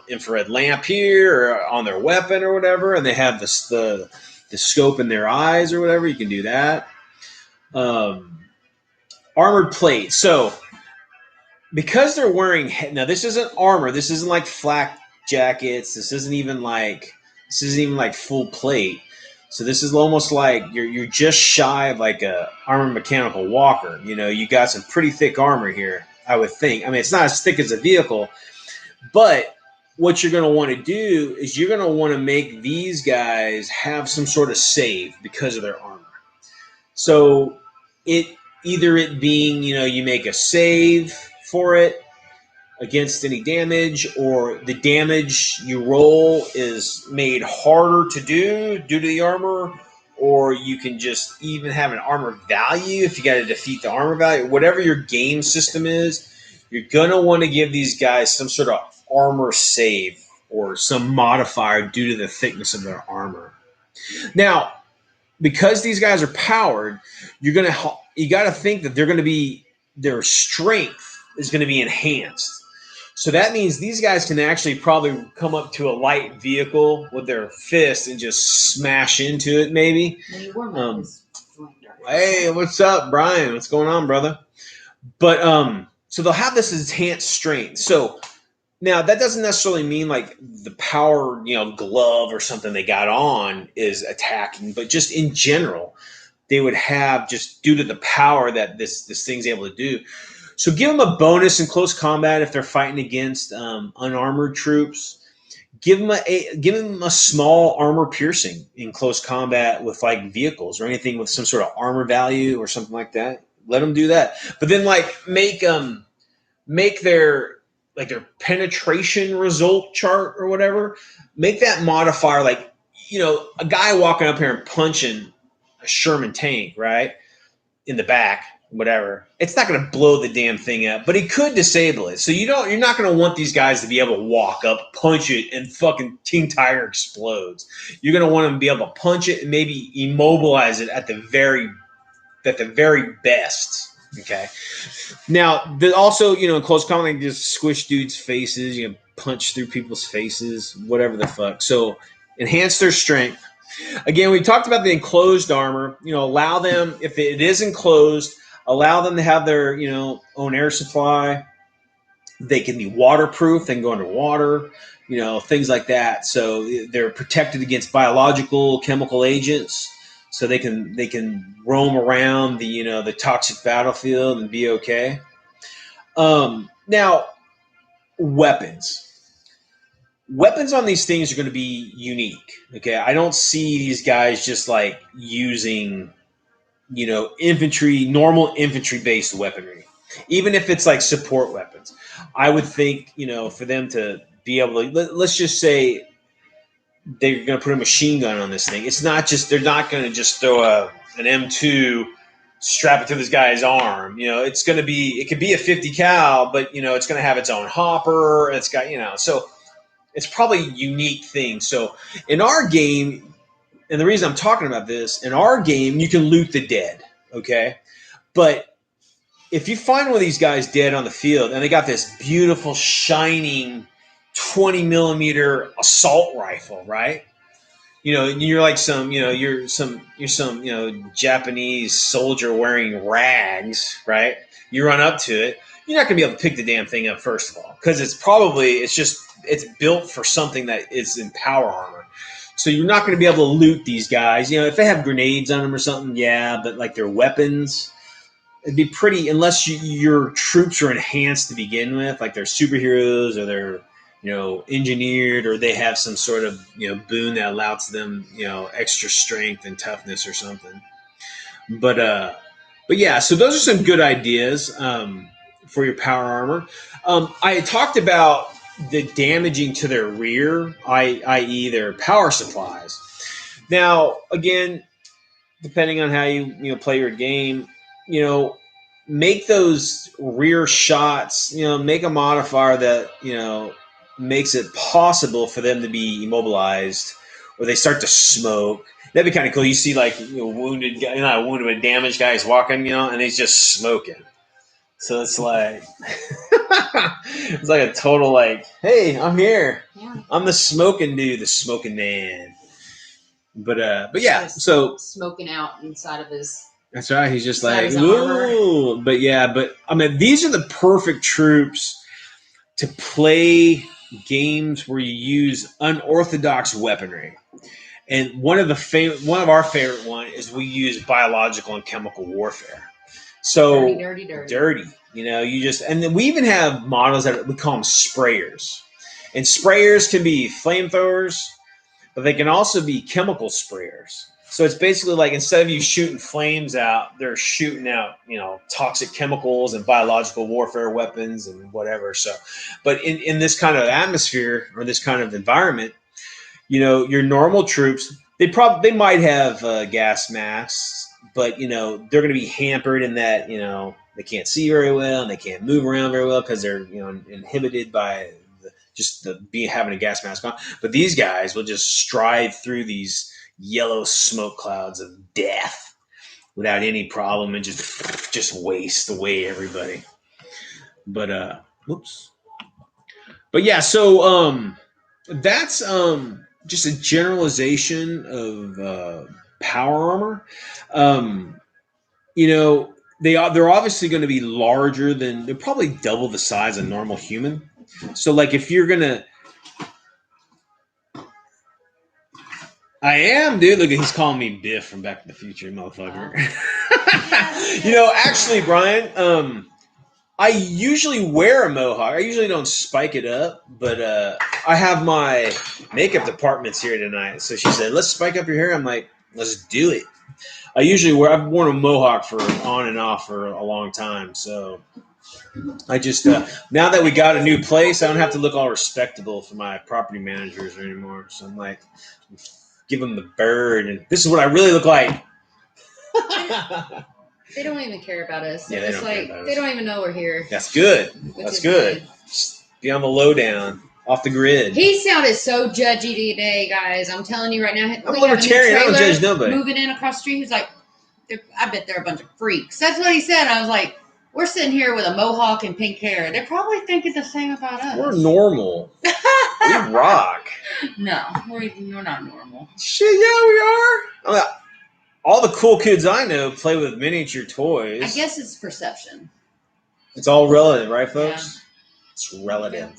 infrared lamp here or on their weapon or whatever, and they have the scope in their eyes or whatever. You can do that. Armored plate. So because they're wearing, now this isn't armor. This isn't like flak jackets. This isn't even like full plate. So this is almost like you're just shy of like a armored mechanical walker. You got some pretty thick armor here, I would think. I mean, it's not as thick as a vehicle, but what you're going to want to do is you're going to want to make these guys have some sort of save because of their armor. So either it being, you make a save for it against any damage, or the damage you roll is made harder to do due to the armor, or you can just even have an armor value if you got to defeat the armor value. Whatever your game system is, you're going to want to give these guys some sort of armor save or some modifier due to the thickness of their armor. Now, because these guys are powered, you got to think that their strength is going to be enhanced. So that means these guys can actually probably come up to a light vehicle with their fist and just smash into it, maybe. Hey, what's up, Brian? What's going on, brother? But so they'll have this enhanced strength. So now that doesn't necessarily mean like the power, glove or something they got on is attacking, but just in general, they would have just due to the power that this thing's able to do. So give them a bonus in close combat if they're fighting against unarmored troops. Give them a small armor piercing in close combat with like vehicles or anything with some sort of armor value or something like that. Let them do that, but then like make their penetration result chart or whatever. Make that modifier like a guy walking up here and punching a Sherman tank right in the back. Whatever, it's not going to blow the damn thing up, but it could disable it. So you're not going to want these guys to be able to walk up, punch it, and fucking King Tiger explodes. You're going to want them to be able to punch it and maybe immobilize it at the very best. Okay. Now, also, in close combat, you just squish dudes' faces, punch through people's faces, whatever the fuck. So enhance their strength. Again, we talked about the enclosed armor. Allow them, if it is enclosed, allow them to have their, own air supply. They can be waterproof. They can go underwater, things like that. So they're protected against biological, chemical agents. So they can roam around the toxic battlefield and be okay. Now, weapons. Weapons on these things are going to be unique. Okay, I don't see these guys just like using normal infantry-based weaponry. Even if it's like support weapons. I would think, for them to be able to, let's just say they're going to put a machine gun on this thing. It's not just, they're not going to just throw an M2, strap it to this guy's arm. It's going to be, it could be a 50 cal, but, it's going to have its own hopper. It's got, so it's probably a unique thing. So in our game, and the reason I'm talking about this, in our game, you can loot the dead, okay? But if you find one of these guys dead on the field and they got this beautiful, shining 20 millimeter assault rifle, right? You're like you're some Japanese soldier wearing rags, right? You run up to it, you're not going to be able to pick the damn thing up, first of all, because it's built for something that is in power armor. So you're not going to be able to loot these guys. If they have grenades on them or something, yeah, but like their weapons, it'd be pretty, unless your troops are enhanced to begin with, like they're superheroes or they're, engineered, or they have some sort of, boon that allows them, extra strength and toughness or something. But yeah, so those are some good ideas for your power armor. I talked about the damaging to their rear, i.e. their power supplies. Now, again, depending on how you play your game, make those rear shots, make a modifier that, makes it possible for them to be immobilized, or they start to smoke. That'd be kind of cool. You see like wounded guy, not a wounded, but damaged guys walking, and he's just smoking. So it's like it's like a total like, hey, I'm here. Yeah. I'm the smoking dude, the smoking man. But yeah, so smoking out inside of his. That's right. He's just like, ooh. But yeah, I mean, these are the perfect troops to play games where you use unorthodox weaponry. And one of our favorite one is we use biological and chemical warfare. So dirty. And then we even have models that we call them sprayers. And sprayers can be flamethrowers, but they can also be chemical sprayers. So it's basically like, instead of you shooting flames out, they're shooting out, toxic chemicals and biological warfare weapons and whatever. So, but in this kind of atmosphere or this kind of environment, your normal troops, they might have gas masks, but but they're going to be hampered in that they can't see very well and they can't move around very well because they're inhibited by having a gas mask on. But these guys will just stride through these yellow smoke clouds of death without any problem and just waste away everybody. But whoops. But yeah, so that's just a generalization of power armor. You know, they're obviously going to be larger than, they're probably double the size of normal human. So like if you're gonna, I am, dude. Look, he's calling me Biff from Back to the Future, motherfucker. You know, actually, Brian, I usually wear a mohawk. I usually don't spike it up, but I have my makeup department's here tonight, so she said, "Let's spike up your hair." I'm like, "Let's do it." I've worn a mohawk for on and off for a long time, so I just now that we got a new place, I don't have to look all respectable for my property managers anymore. So I'm like, give them the bird, and this is what I really look like. They don't even care about us. Yeah, They're just like, they don't even know we're here. That's good. That's good. Just be on the lowdown, off the grid. He sounded so judgy today, guys. I'm telling you right now. I'm libertarian. I don't judge nobody. Moving in across the street, he's like, I bet they're a bunch of freaks. That's what he said. I was like, we're sitting here with a mohawk and pink hair. They're probably thinking the same about us. We're normal. We rock. No, we're not normal. Shit, yeah, we are. All the cool kids I know play with miniature toys. I guess it's perception. It's all relative, right, folks? Yeah. It's relative.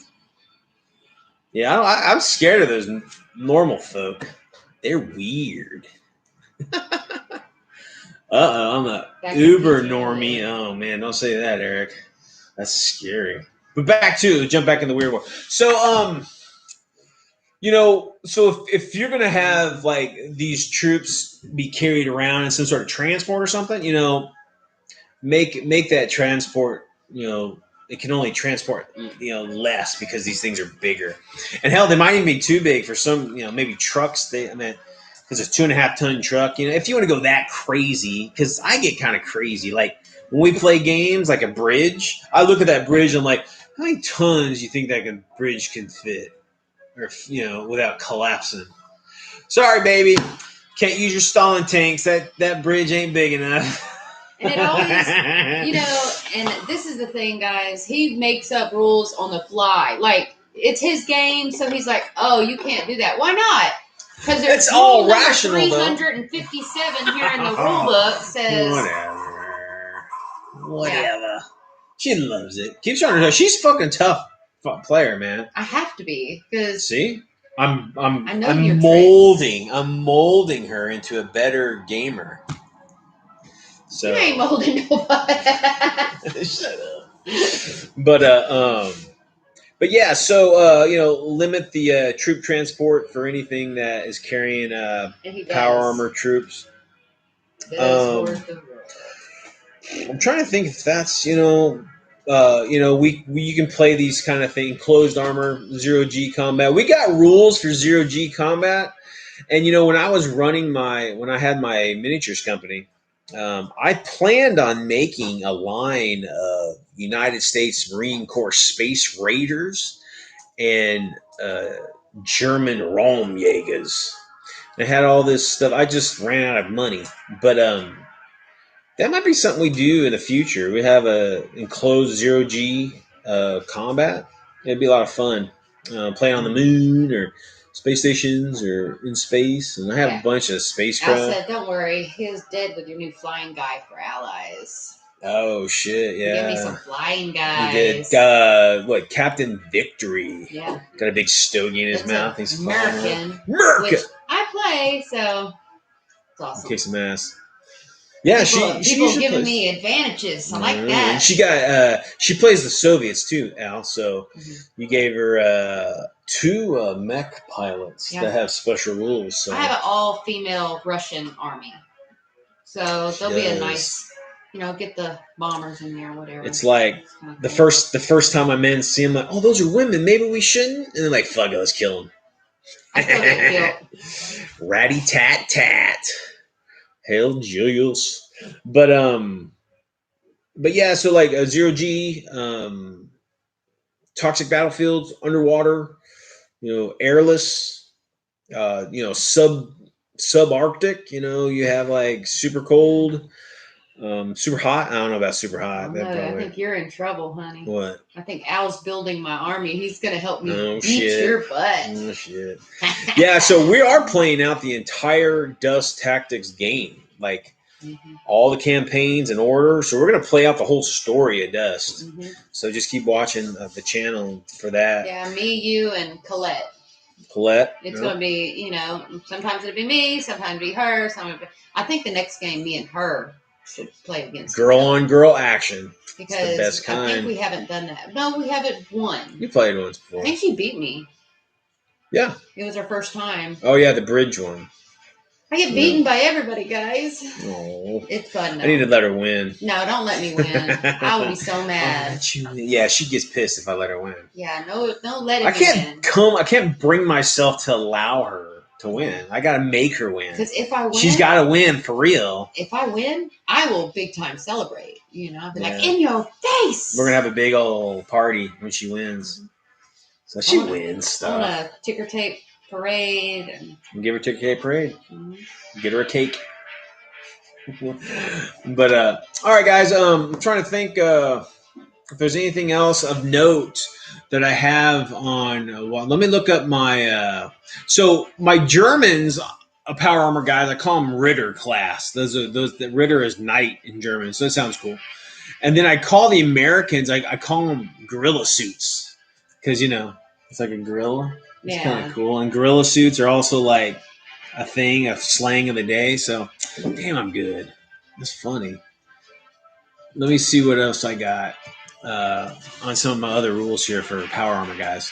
Yeah, I'm scared of those normal folk. They're weird. I'm a uber normie. Oh, man, don't say that, Eric. That's scary. But jump back in the weird world. So, you know, so if you're going to have, like, these troops be carried around in some sort of transport or something, you know, make that transport, you know, it can only transport, you know, less because these things are bigger. And hell, they might even be too big for some, you know, maybe trucks. Because it's 2.5 ton truck, you know, if you want to go that crazy, because I get kind of crazy. Like when we play games like a bridge, I look at that bridge and I'm like, how many tons do you think that bridge can fit? Or, you know, without collapsing. Sorry, baby. Can't use your stalling tanks. That bridge ain't big enough. And it always, you know, and this is the thing, guys. He makes up rules on the fly. Like, it's his game, so he's like, oh, you can't do that. Why not? Because there's all rational, 357 here in the rule book says whatever. Yeah. She loves it. Keeps trying to know. She's fucking tough player, man. I have to be because see, I'm molding her into a better gamer. So you ain't molding nobody. Shut up. But yeah, so you know, limit the troop transport for anything that is carrying power armor troops. I'm trying to think if that's you know, you can play these kind of things, closed armor, 0G combat. We got rules for 0G combat, and you know, when I had my miniatures company, I planned on making a line of United States Marine Corps Space Raiders and German Raumjägers. I had all this stuff. I just ran out of money, but that might be something we do in the future. We have a enclosed 0G combat. It'd be a lot of fun. Playing on the moon or space stations or in space. And I have a bunch of spacecraft. I said, don't worry. He was dead with your new flying guy for allies. Oh, shit, yeah. Give me some flying guys. He did, Captain Victory. Yeah. Got a big stogie in his mouth. He's American. Which I play, so it's awesome. Kick some ass. Yeah, people giving me advantages. I like that. She plays the Soviets too, Al. So you gave her 2 mech pilots that have special rules. So I have an all-female Russian army, so there'll be a nice, you know, get the bombers in there, whatever. It's like the first time my men see them, like, oh, those are women. Maybe we shouldn't. And they're like, fuck it, let's kill them. I still get killed. Ratty tat tat. Hail Julius. But yeah, so like a 0G, toxic battlefields, underwater, you know, airless, you know, subarctic, you know, you have like super cold, Super hot? I don't know about super hot. No, I think you're in trouble, honey. What? I think Al's building my army. He's going to help me beat shit. your butt. Oh, shit. Yeah, so we are playing out the entire Dust Tactics game. Like, all the campaigns in order. So we're going to play out the whole story of Dust. So just keep watching the channel for that. Yeah, me, you, and Colette. It's going to be, you know, sometimes it'll be me, sometimes it'll be her. I think the next game, me and her should play against girl on girl action. Because it's the best kind. I think we haven't done that. No, we haven't won. You played once before. I think she beat me. Yeah. It was her first time. Oh, yeah, the bridge one. I get beaten by everybody, guys. Oh. It's fun. I need to let her win. No, don't let me win. I will be so mad. Yeah, she gets pissed if I let her win. Yeah, no, don't let her win. I can't bring myself to allow her to win. I got to make her win. Because if I win, she's got to win for real. If I win, I will big time celebrate. You know, I'll be like, in your face. We're gonna have a big old party when she wins. So she wins stuff. On a ticker tape parade and give her a ticker tape parade. Get her a cake. But all right, guys. I'm trying to think if there's anything else of note that I have on. Well, let me look up my. So my Germans, power armor guys, I call them Ritter class. Those. The Ritter is knight in German, so that sounds cool. And then I call the Americans. I call them gorilla suits because it's like a gorilla. It's kind of cool. And gorilla suits are also like a thing, a slang of the day. So, damn, I'm good. That's funny. Let me see what else I got on some of my other rules here for power armor guys.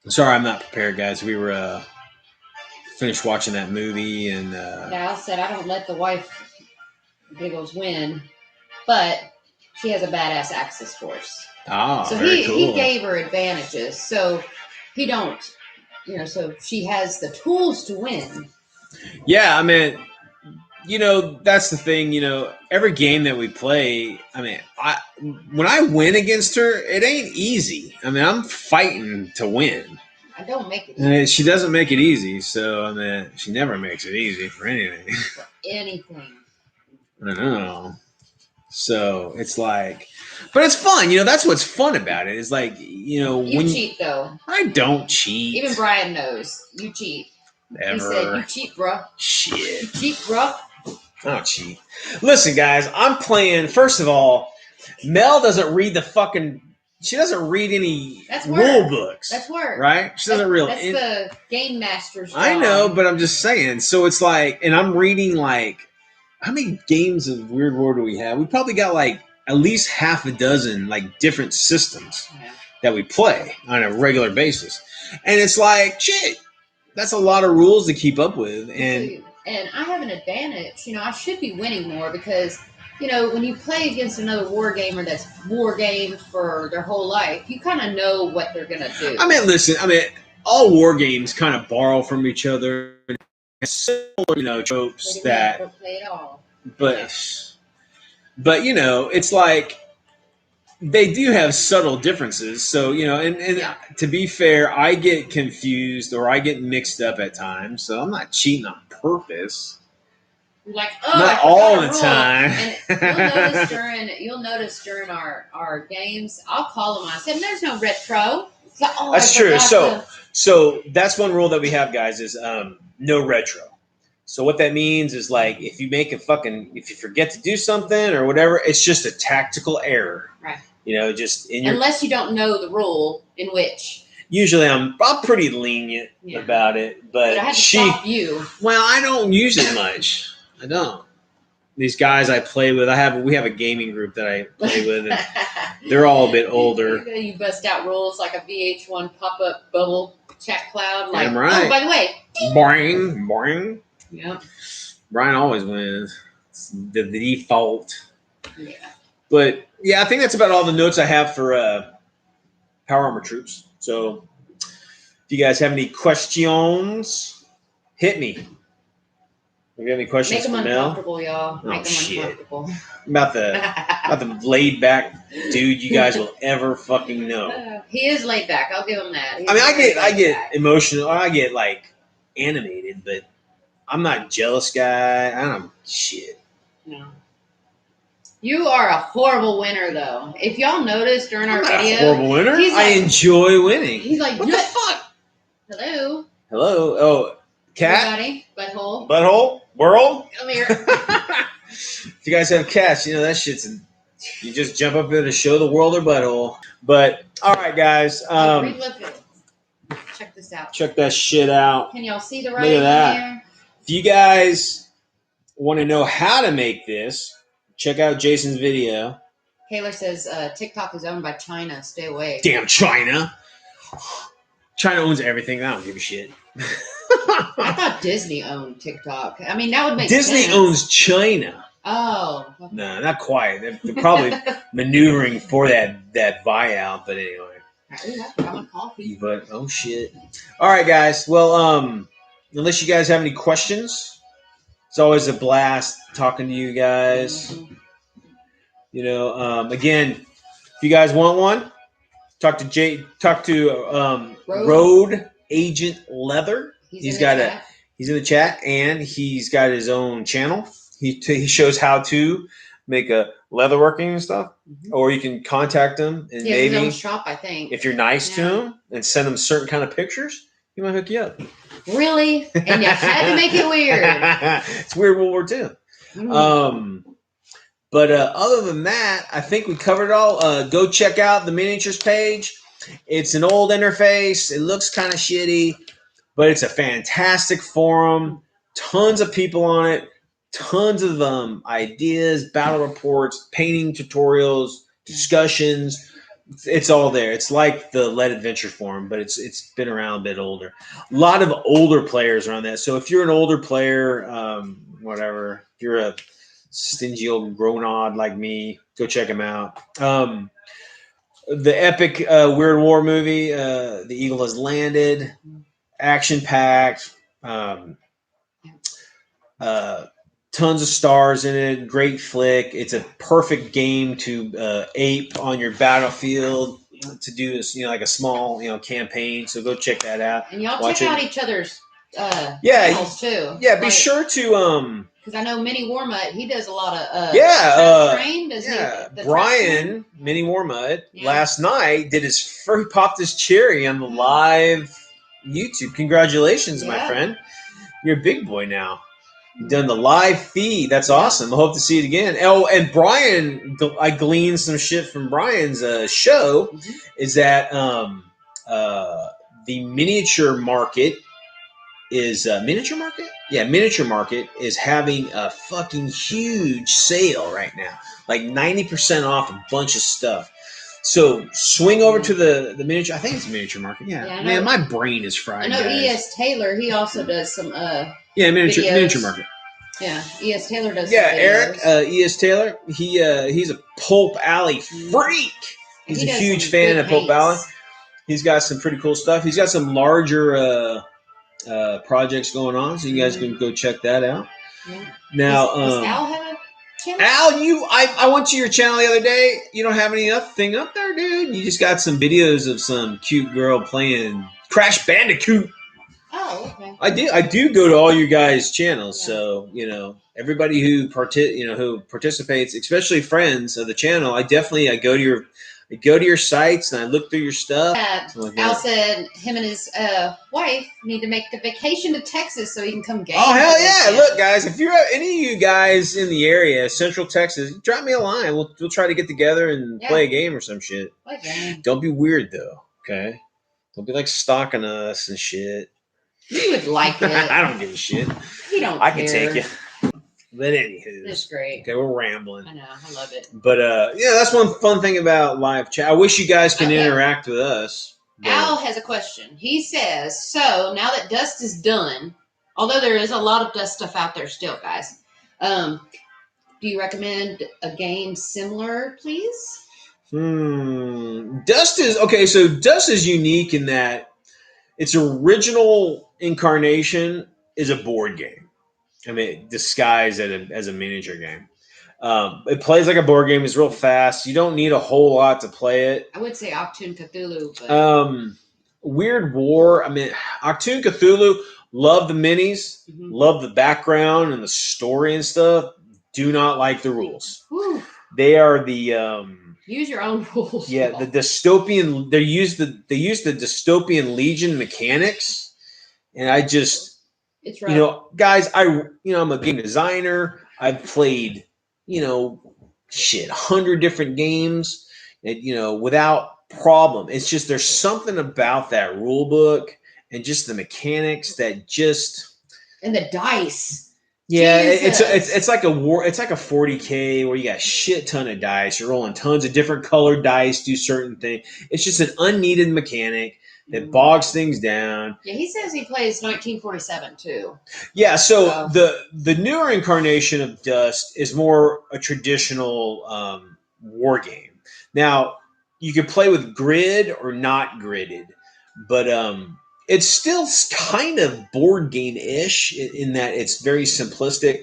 Sorry, I'm not prepared, guys. We were finished watching that movie, and Al said I don't let the wife Giggles win, but she has a badass Axis force. Oh, so very cool. He gave her advantages, so he don't, so she has the tools to win. Yeah, I mean, that's the thing. Every game that we play, I mean, when I win against her, it ain't easy. I mean, I'm fighting to win. I don't make it easy. And she doesn't make it easy, so I mean, she never makes it easy for anything. For anything. I know. So it's like, but it's fun. That's what's fun about it. Is like, you cheat though. I don't cheat. Even Brian knows you cheat. Never. He said you cheat, bro. Shit. You cheat, bro. I don't cheat. Listen, guys, I'm playing. First of all, Mel doesn't read she doesn't read any rule books. That's work. Right? She doesn't really. That's the game master's job. I know, but I'm just saying. So it's like, and I'm reading like, how many games of Weird War do we have? We probably got like at least half a dozen like different systems that we play on a regular basis. And it's like, shit, that's a lot of rules to keep up with. And I have an advantage. I should be winning more because, when you play against another war gamer that's war gamed for their whole life, you kind of know what they're going to do. I mean, listen, all war games kind of borrow from each other. Similar, tropes that, play it all. but it's like they do have subtle differences. So and to be fair, I get confused or I get mixed up at times. So I'm not cheating on purpose. Like, not all the time. And you'll notice during our games, I'll call them. I said, "There's no retro." Like, that's true. So that's one rule that we have, guys, is no retro. So what that means is like if you forget to do something or whatever, it's just a tactical error. Right. Just unless you don't know the rule in which. Usually I'm pretty lenient about it, but I had to stop you. Well, I don't use it much. I don't. These guys I play with, we have a gaming group that I play with, and they're all a bit older. You bust out rules like a VH1 pop-up bubble chat cloud. Like, I'm right. Oh, by the way. Boing, boing. Yeah. Brian always wins. It's the default. Yeah. But, yeah, I think that's about all the notes I have for Power Armor Troops. So, if you guys have any questions, hit me. If you have any questions for Mel? Make them uncomfortable, y'all. Make them uncomfortable. About the laid back dude you guys will ever fucking know. He is laid back. I'll give him that. I get emotional. I get like animated, but I'm not a jealous guy. I don't shit. No. You are a horrible winner, though. If y'all noticed during our video, a horrible winner. I enjoy winning. He's like, what the fuck? Hello. Hello. Oh, cat. Everybody, butthole. Butthole. World. Come here. If you guys have cats, you know that shit's. You just jump up there to show the world their butthole. But all right, guys. Check this out. Check that shit out. Can y'all see the Look writing at that. here? If you guys want to know how to make this, check out Jason's video. Taylor says TikTok is owned by China. Stay away. Damn China. China owns everything. I don't give a shit. I thought Disney owned TikTok. I mean, that would make Disney sense. owns China. Oh. Okay. No, not quite. They're probably maneuvering for that buyout. But anyway. Ooh, I forgot my coffee. But oh shit. All right, guys. Well, unless you guys have any questions, it's always a blast talking to you guys. Mm-hmm. You know, again, if you guys want one, talk to Road Agent Leather. He's in the chat, and he's got his own channel. He shows how to make a leatherworking and stuff, or you can contact him and maybe his own shop, I think. If you're nice to him and send him certain kind of pictures, he might hook you up. Really? And you had to make it weird. It's weird World War II. But other than that, I think we covered it all. Go check out the miniatures page. It's an old interface. It looks kind of shitty, but it's a fantastic forum. Tons of people on it. Tons of ideas, battle reports, painting tutorials, discussions. It's all there. It's like the Let Adventure forum, but it's been around a bit older. A lot of older players are on that. So if you're an older player, whatever, if you're a stingy old grownod like me, go check them out. The epic Weird War movie, The Eagle Has Landed, action-packed, tons of stars in it, great flick. It's a perfect game to ape on your battlefield to do this, like a small, campaign. So go check that out. And y'all check out each other's channels too. Yeah, be sure to because I know Mini Warmut, he does a lot of Brian Mini Warmut last night did he popped his cherry on the live YouTube. Congratulations, my friend. You're a big boy now. You've done the live feed. That's awesome. I hope to see it again. Oh, and Brian, I gleaned some shit from Brian's show, is that the miniature market is miniature market? Yeah, miniature market is having a fucking huge sale right now. Like 90% off a bunch of stuff. So swing over to the miniature. I think it's miniature market. Yeah, man, my brain is fried. I know E.S. Taylor. He also does some. Miniature market. Yeah, E.S. Taylor does. Yeah, Eric. E.S. Taylor. He's a Pulp Alley freak. He's a huge fan of Pulp Alley. He's got some pretty cool stuff. He's got some larger projects going on, so you guys can go check that out. Yeah. Now, does Al have a channel? Al, I went to your channel the other day. You don't have anything up there, dude. You just got some videos of some cute girl playing Crash Bandicoot. Oh, okay. I do go to all you guys' channels, so everybody who participates, especially friends of the channel. I go to your sites and I look through your stuff. Al said him and his wife need to make a vacation to Texas so he can come game. Oh, hell yeah. Look, guys, if you're any of you guys in the area, Central Texas, drop me a line. We'll try to get together and play a game or some shit. Don't be weird, though, okay? Don't be, stalking us and shit. You would like it. I don't give a shit. You don't I care. can take you. But anywho. It's great. Okay, we're rambling. I know. I love it. But, that's one fun thing about live chat. I wish you guys can interact with us. But... Al has a question. He says, so now that Dust is done, although there is a lot of Dust stuff out there still, guys, do you recommend a game similar, please? Dust is unique in that its original incarnation is a board game. I mean, disguised as a miniature game. It plays like a board game. It's real fast. You don't need a whole lot to play it. I would say Achtung Cthulhu. But... Weird War. I mean, Achtung Cthulhu. Love the minis, love the background and the story and stuff. Do not like the rules. Whew. They are the use your own rules. yeah, the dystopian. They use the dystopian Legion mechanics, and I just it's rough. you know, guys, I'm a game designer. I've played 100 different games, and without problem. It's just there's something about that rule book and just the mechanics that just and the dice. Yeah, Jesus. it's like a war. It's like a 40K where you got a shit ton of dice. You're rolling tons of different colored dice, do certain things. It's just an unneeded mechanic that bogs things down. Yeah, he says he plays 1947 too. Yeah, so the newer incarnation of Dust is more a traditional war game. Now you can play with grid or not gridded, but it's still kind of board game-ish in that it's very simplistic.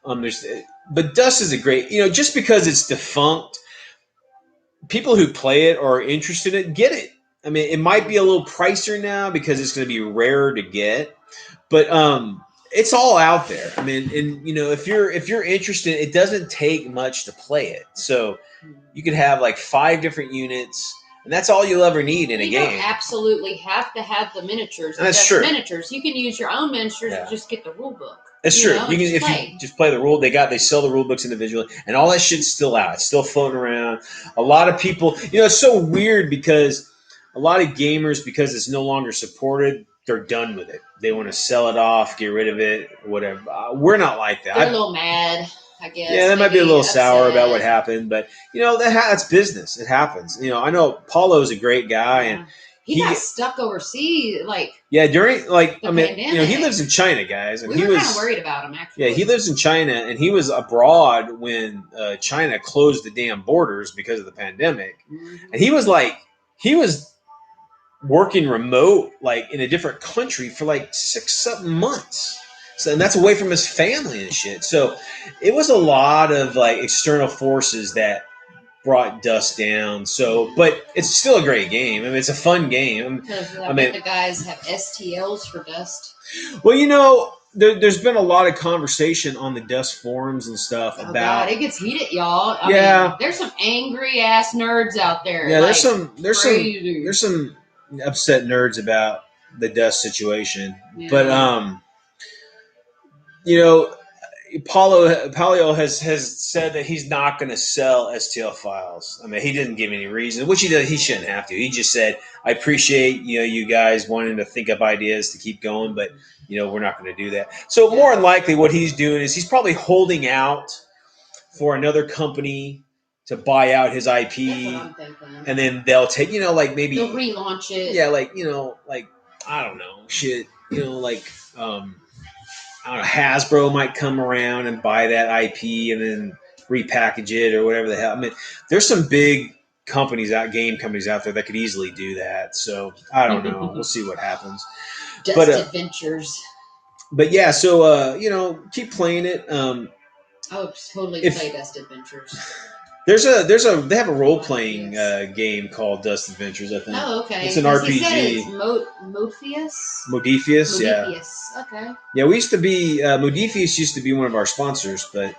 But Dust is a great, just because it's defunct, people who play it or are interested in it get it. I mean, it might be a little pricier now because it's going to be rarer to get, but it's all out there. I mean, and if you're interested, it doesn't take much to play it. So you could have like 5 different units. And that's all you'll ever need in a game. You don't absolutely have to have the miniatures. That's true. Miniatures. You can use your own miniatures and just get the rule book. That's true. You can if you just play the rule. They sell the rule books individually, and all that shit's still out. It's still floating around. A lot of people, it's so weird because a lot of gamers, because it's no longer supported, they're done with it. They want to sell it off, get rid of it, whatever. We're not like that. They're a little mad. I guess. Yeah, they might be a little sour about what happened, but that's business. It happens. I know Paulo's a great guy, and he got stuck overseas, during pandemic. He lives in China, guys, and we were kind of worried about him actually. Yeah, he lives in China, and he was abroad when China closed the damn borders because of the pandemic, and he was working remote, in a different country for 6-7 months. So, and that's away from his family and shit. So it was a lot of external forces that brought Dust down. So, but it's still a great game. I mean, it's a fun game. I mean, the guys have STLs for Dust. Well, there's been a lot of conversation on the Dust forums and stuff about. God, it gets heated, y'all. I mean, there's some angry ass nerds out there. Yeah, there's some upset nerds about the Dust situation, but Paulo has said that he's not going to sell STL files. I mean, he didn't give any reason, which he shouldn't have to. He just said, "I appreciate you guys wanting to think up ideas to keep going, but we're not going to do that." So more than likely, what he's doing is he's probably holding out for another company to buy out his IP, and then they'll take maybe they'll relaunch it. Yeah, I don't know, shit. I don't know, Hasbro might come around and buy that IP and then repackage it or whatever the hell. I mean, there's some big game companies out there that could easily do that. So I don't know. We'll see what happens. Dust Adventures. But yeah, so keep playing it. I'll totally play Dust Adventures. They have a role-playing game called Dust Adventures, I think. Oh, okay. It's an RPG. He said it's Modiphius? Modiphius, yeah. Okay. Yeah, Modiphius used to be one of our sponsors, but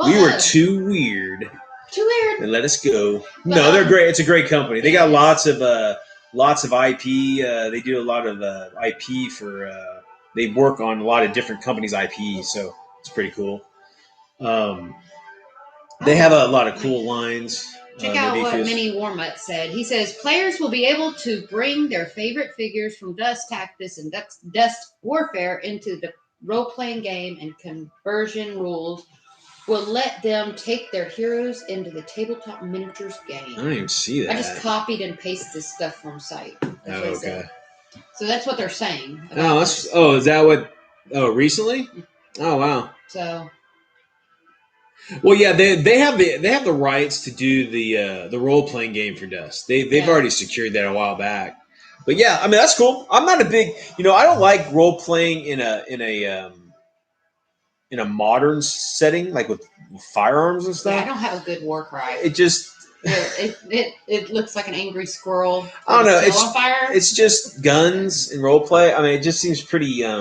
we were too weird. They let us go. But, no, they're great. It's a great company. They got lots of IP. They do a lot of IP for. They work on a lot of different companies' IP, so it's pretty cool. They have a lot of cool lines. Check out what Mini Warmutt said. He says, players will be able to bring their favorite figures from Dust Tactics and Dust Warfare into the role-playing game, and conversion rules will let them take their heroes into the tabletop miniatures game. I don't even see that. I just copied and pasted this stuff from site. Okay. So that's what they're saying. Is that what? Oh, recently? Oh, wow. So. Well, yeah, they have the rights to do the role playing game for Dust. They've already secured that a while back. But yeah, I mean that's cool. I'm not a big, I don't like role playing in a modern setting, like with firearms and stuff. Yeah, I don't have a good war cry. It just It looks like an angry squirrel. I don't know. It's on fire. It's just guns and role play. I mean, it just seems pretty. I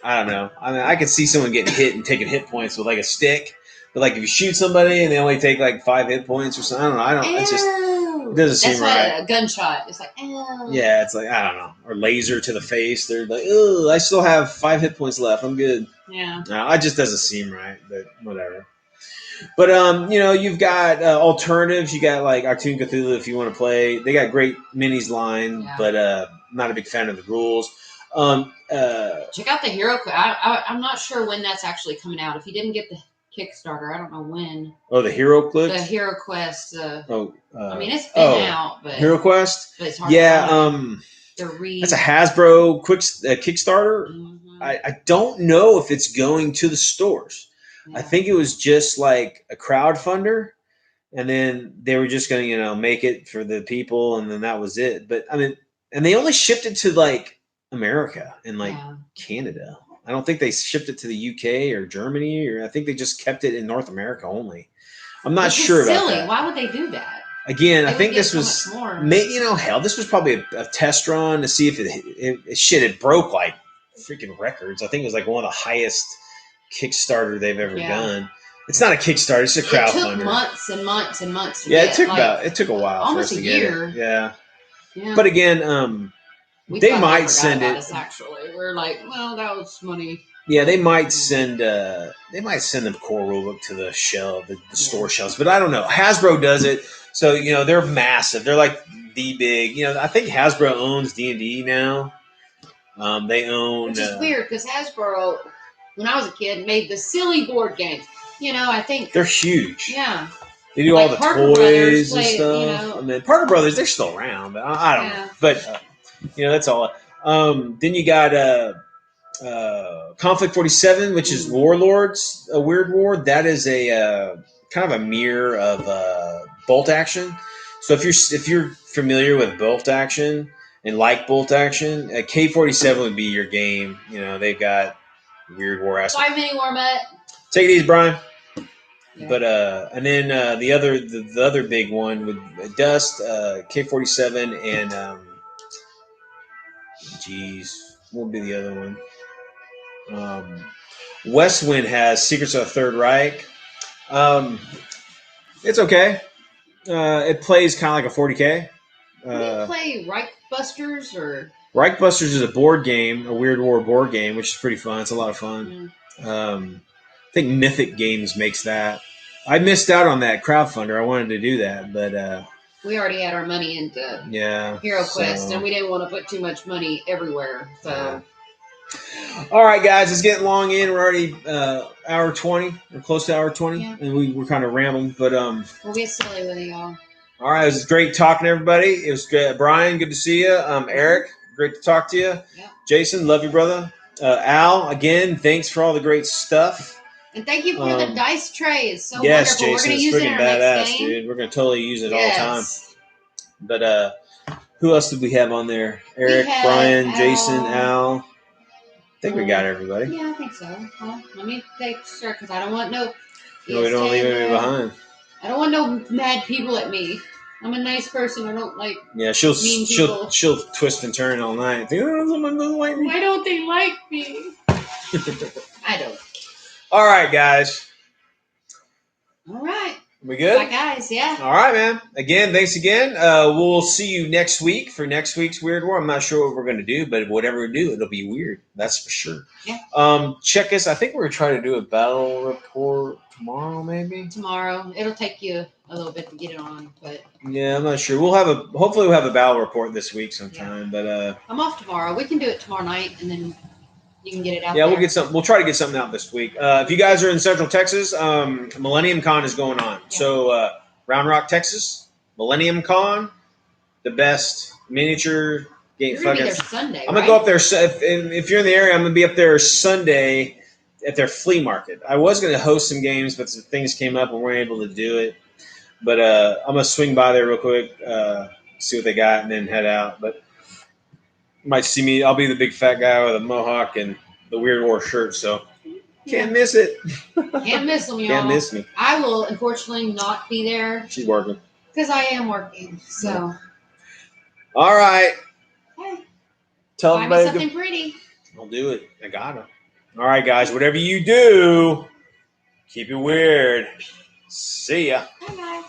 don't know. I mean, I could see someone getting hit and taking hit points with like a stick, but like if you shoot somebody and they only take like 5 hit points or something, I don't know. It's just it doesn't seem right. That's a gunshot. It's like, ew. Yeah, it's like I don't know, or laser to the face. They're like, oh, I still have 5 hit points left. I'm good. Yeah. No, it just doesn't seem right, but whatever. But you've got alternatives. You got like Artoon Cthulhu if you want to play. They got great minis line, but not a big fan of the rules. Check out the Hero Quest. I'm not sure when that's actually coming out. If you didn't get the Kickstarter, I don't know when. Oh, the Hero Quest. The Hero Quest. I mean, it's been out, but Hero Quest. But it's hard to read. That's a Hasbro Kickstarter. Mm-hmm. I don't know if it's going to the stores. Yeah. I think it was just like a crowdfunder, and then they were just going to, make it for the people, and then that was it. But I mean, and they only shipped it to like America and like Canada. I don't think they shipped it to the UK or Germany, or I think they just kept it in North America only. I'm not sure about that. Why would they do that? Again, I think this was, this was probably a test run to see if it broke like freaking records. I think it was like one of the highest Kickstarter they've ever done. It's not a Kickstarter; it's a crowdfunder. It took months and months and months to get. It took a while. Almost for us to a year. Get it. Yeah. But again, they might send it. Us, actually, we're like, well, that was money. Yeah, they might send the core rulebook to the shelf, the store shelves, but I don't know. Hasbro does it, so they're massive. They're like the big. I think Hasbro owns D&D now. They own, which is weird because Hasbro, when I was a kid, made the silly board games. I think they're huge. Yeah. They do all the Parker toys and played, stuff. I mean, Parker Brothers, they're still around, but I don't know. But that's all. Then you got Conflict 47, which is Warlords, a weird war. That is a kind of a mirror of bolt action. So if you're familiar with bolt action and like bolt action, K-47 would be your game. They've got weird war aspect. 5 mini war met. Take it easy, Brian. Yeah. But and then the other big one with Dust, K-47, and what would be the other one? Westwind has Secrets of the Third Reich. It's okay. It plays kind of like a 40K. Do you play Reichbusters or? Reichbusters is a board game, a Weird War board game, which is pretty fun. It's a lot of fun. I think Mythic Games makes that. I missed out on that crowdfunder. I wanted to do that, but we already had our money into Hero Quest, and we didn't want to put too much money everywhere. So, all right, guys, it's getting long in. We're already hour 20. We're close to hour 20, and we're kind of rambling, but we'll get silly with y'all. All right, it was great talking to everybody. It was good. Brian, good to see you. Eric, great to talk to you. Yeah. Jason, love you, brother. Al, again, thanks for all the great stuff. And thank you for the dice tray. It's so yes, wonderful. Jason, We're going to use it in our next game. Dude. We're going to totally use it all the time. But who else did we have on there? Eric, Brian, Jason, Al. I think we got everybody. Yeah, I think so. Well, let me make sure because I don't want no, we don't leave anybody behind. I don't want no mad people at me. I'm a nice person. I don't like. Yeah, she'll twist and turn all night. Someone doesn't like me. Why don't they like me? I don't. All right, guys. All right. We good? Bye, guys. Yeah. All right, man. Again, thanks again. We'll see you next week for next week's Weird War. I'm not sure what we're going to do, but whatever we do, it'll be weird. That's for sure. Yeah. Check us. I think we're going to try to do a battle report tomorrow, maybe. Tomorrow. It'll take you a little bit to get it on, but. Yeah, I'm not sure. Hopefully we'll have a battle report this week sometime, but. I'm off tomorrow. We can do it tomorrow night, and then you can get it out there. We'll try to get something out this week. If you guys are in Central Texas, Millennium Con is going on. Yeah. So Round Rock, Texas, Millennium Con, the best miniature game. You're going to be there Sunday, I'm going to go up there. If you're in the area, I'm going to be up there Sunday at their flea market. I was going to host some games, but some things came up and we weren't able to do it. But I'm going to swing by there real quick, see what they got, and then head out. But might see me. I'll be the big fat guy with a mohawk and the Weird War shirt, so can't miss it. Can't miss them, y'all. Can't miss me. I will, unfortunately, not be there. She's working. Because I am working, so. All right. Hey, Tell buy me everybody. something pretty. I'll do it. I got it. All right, guys. Whatever you do, keep it weird. See ya. Bye, guys.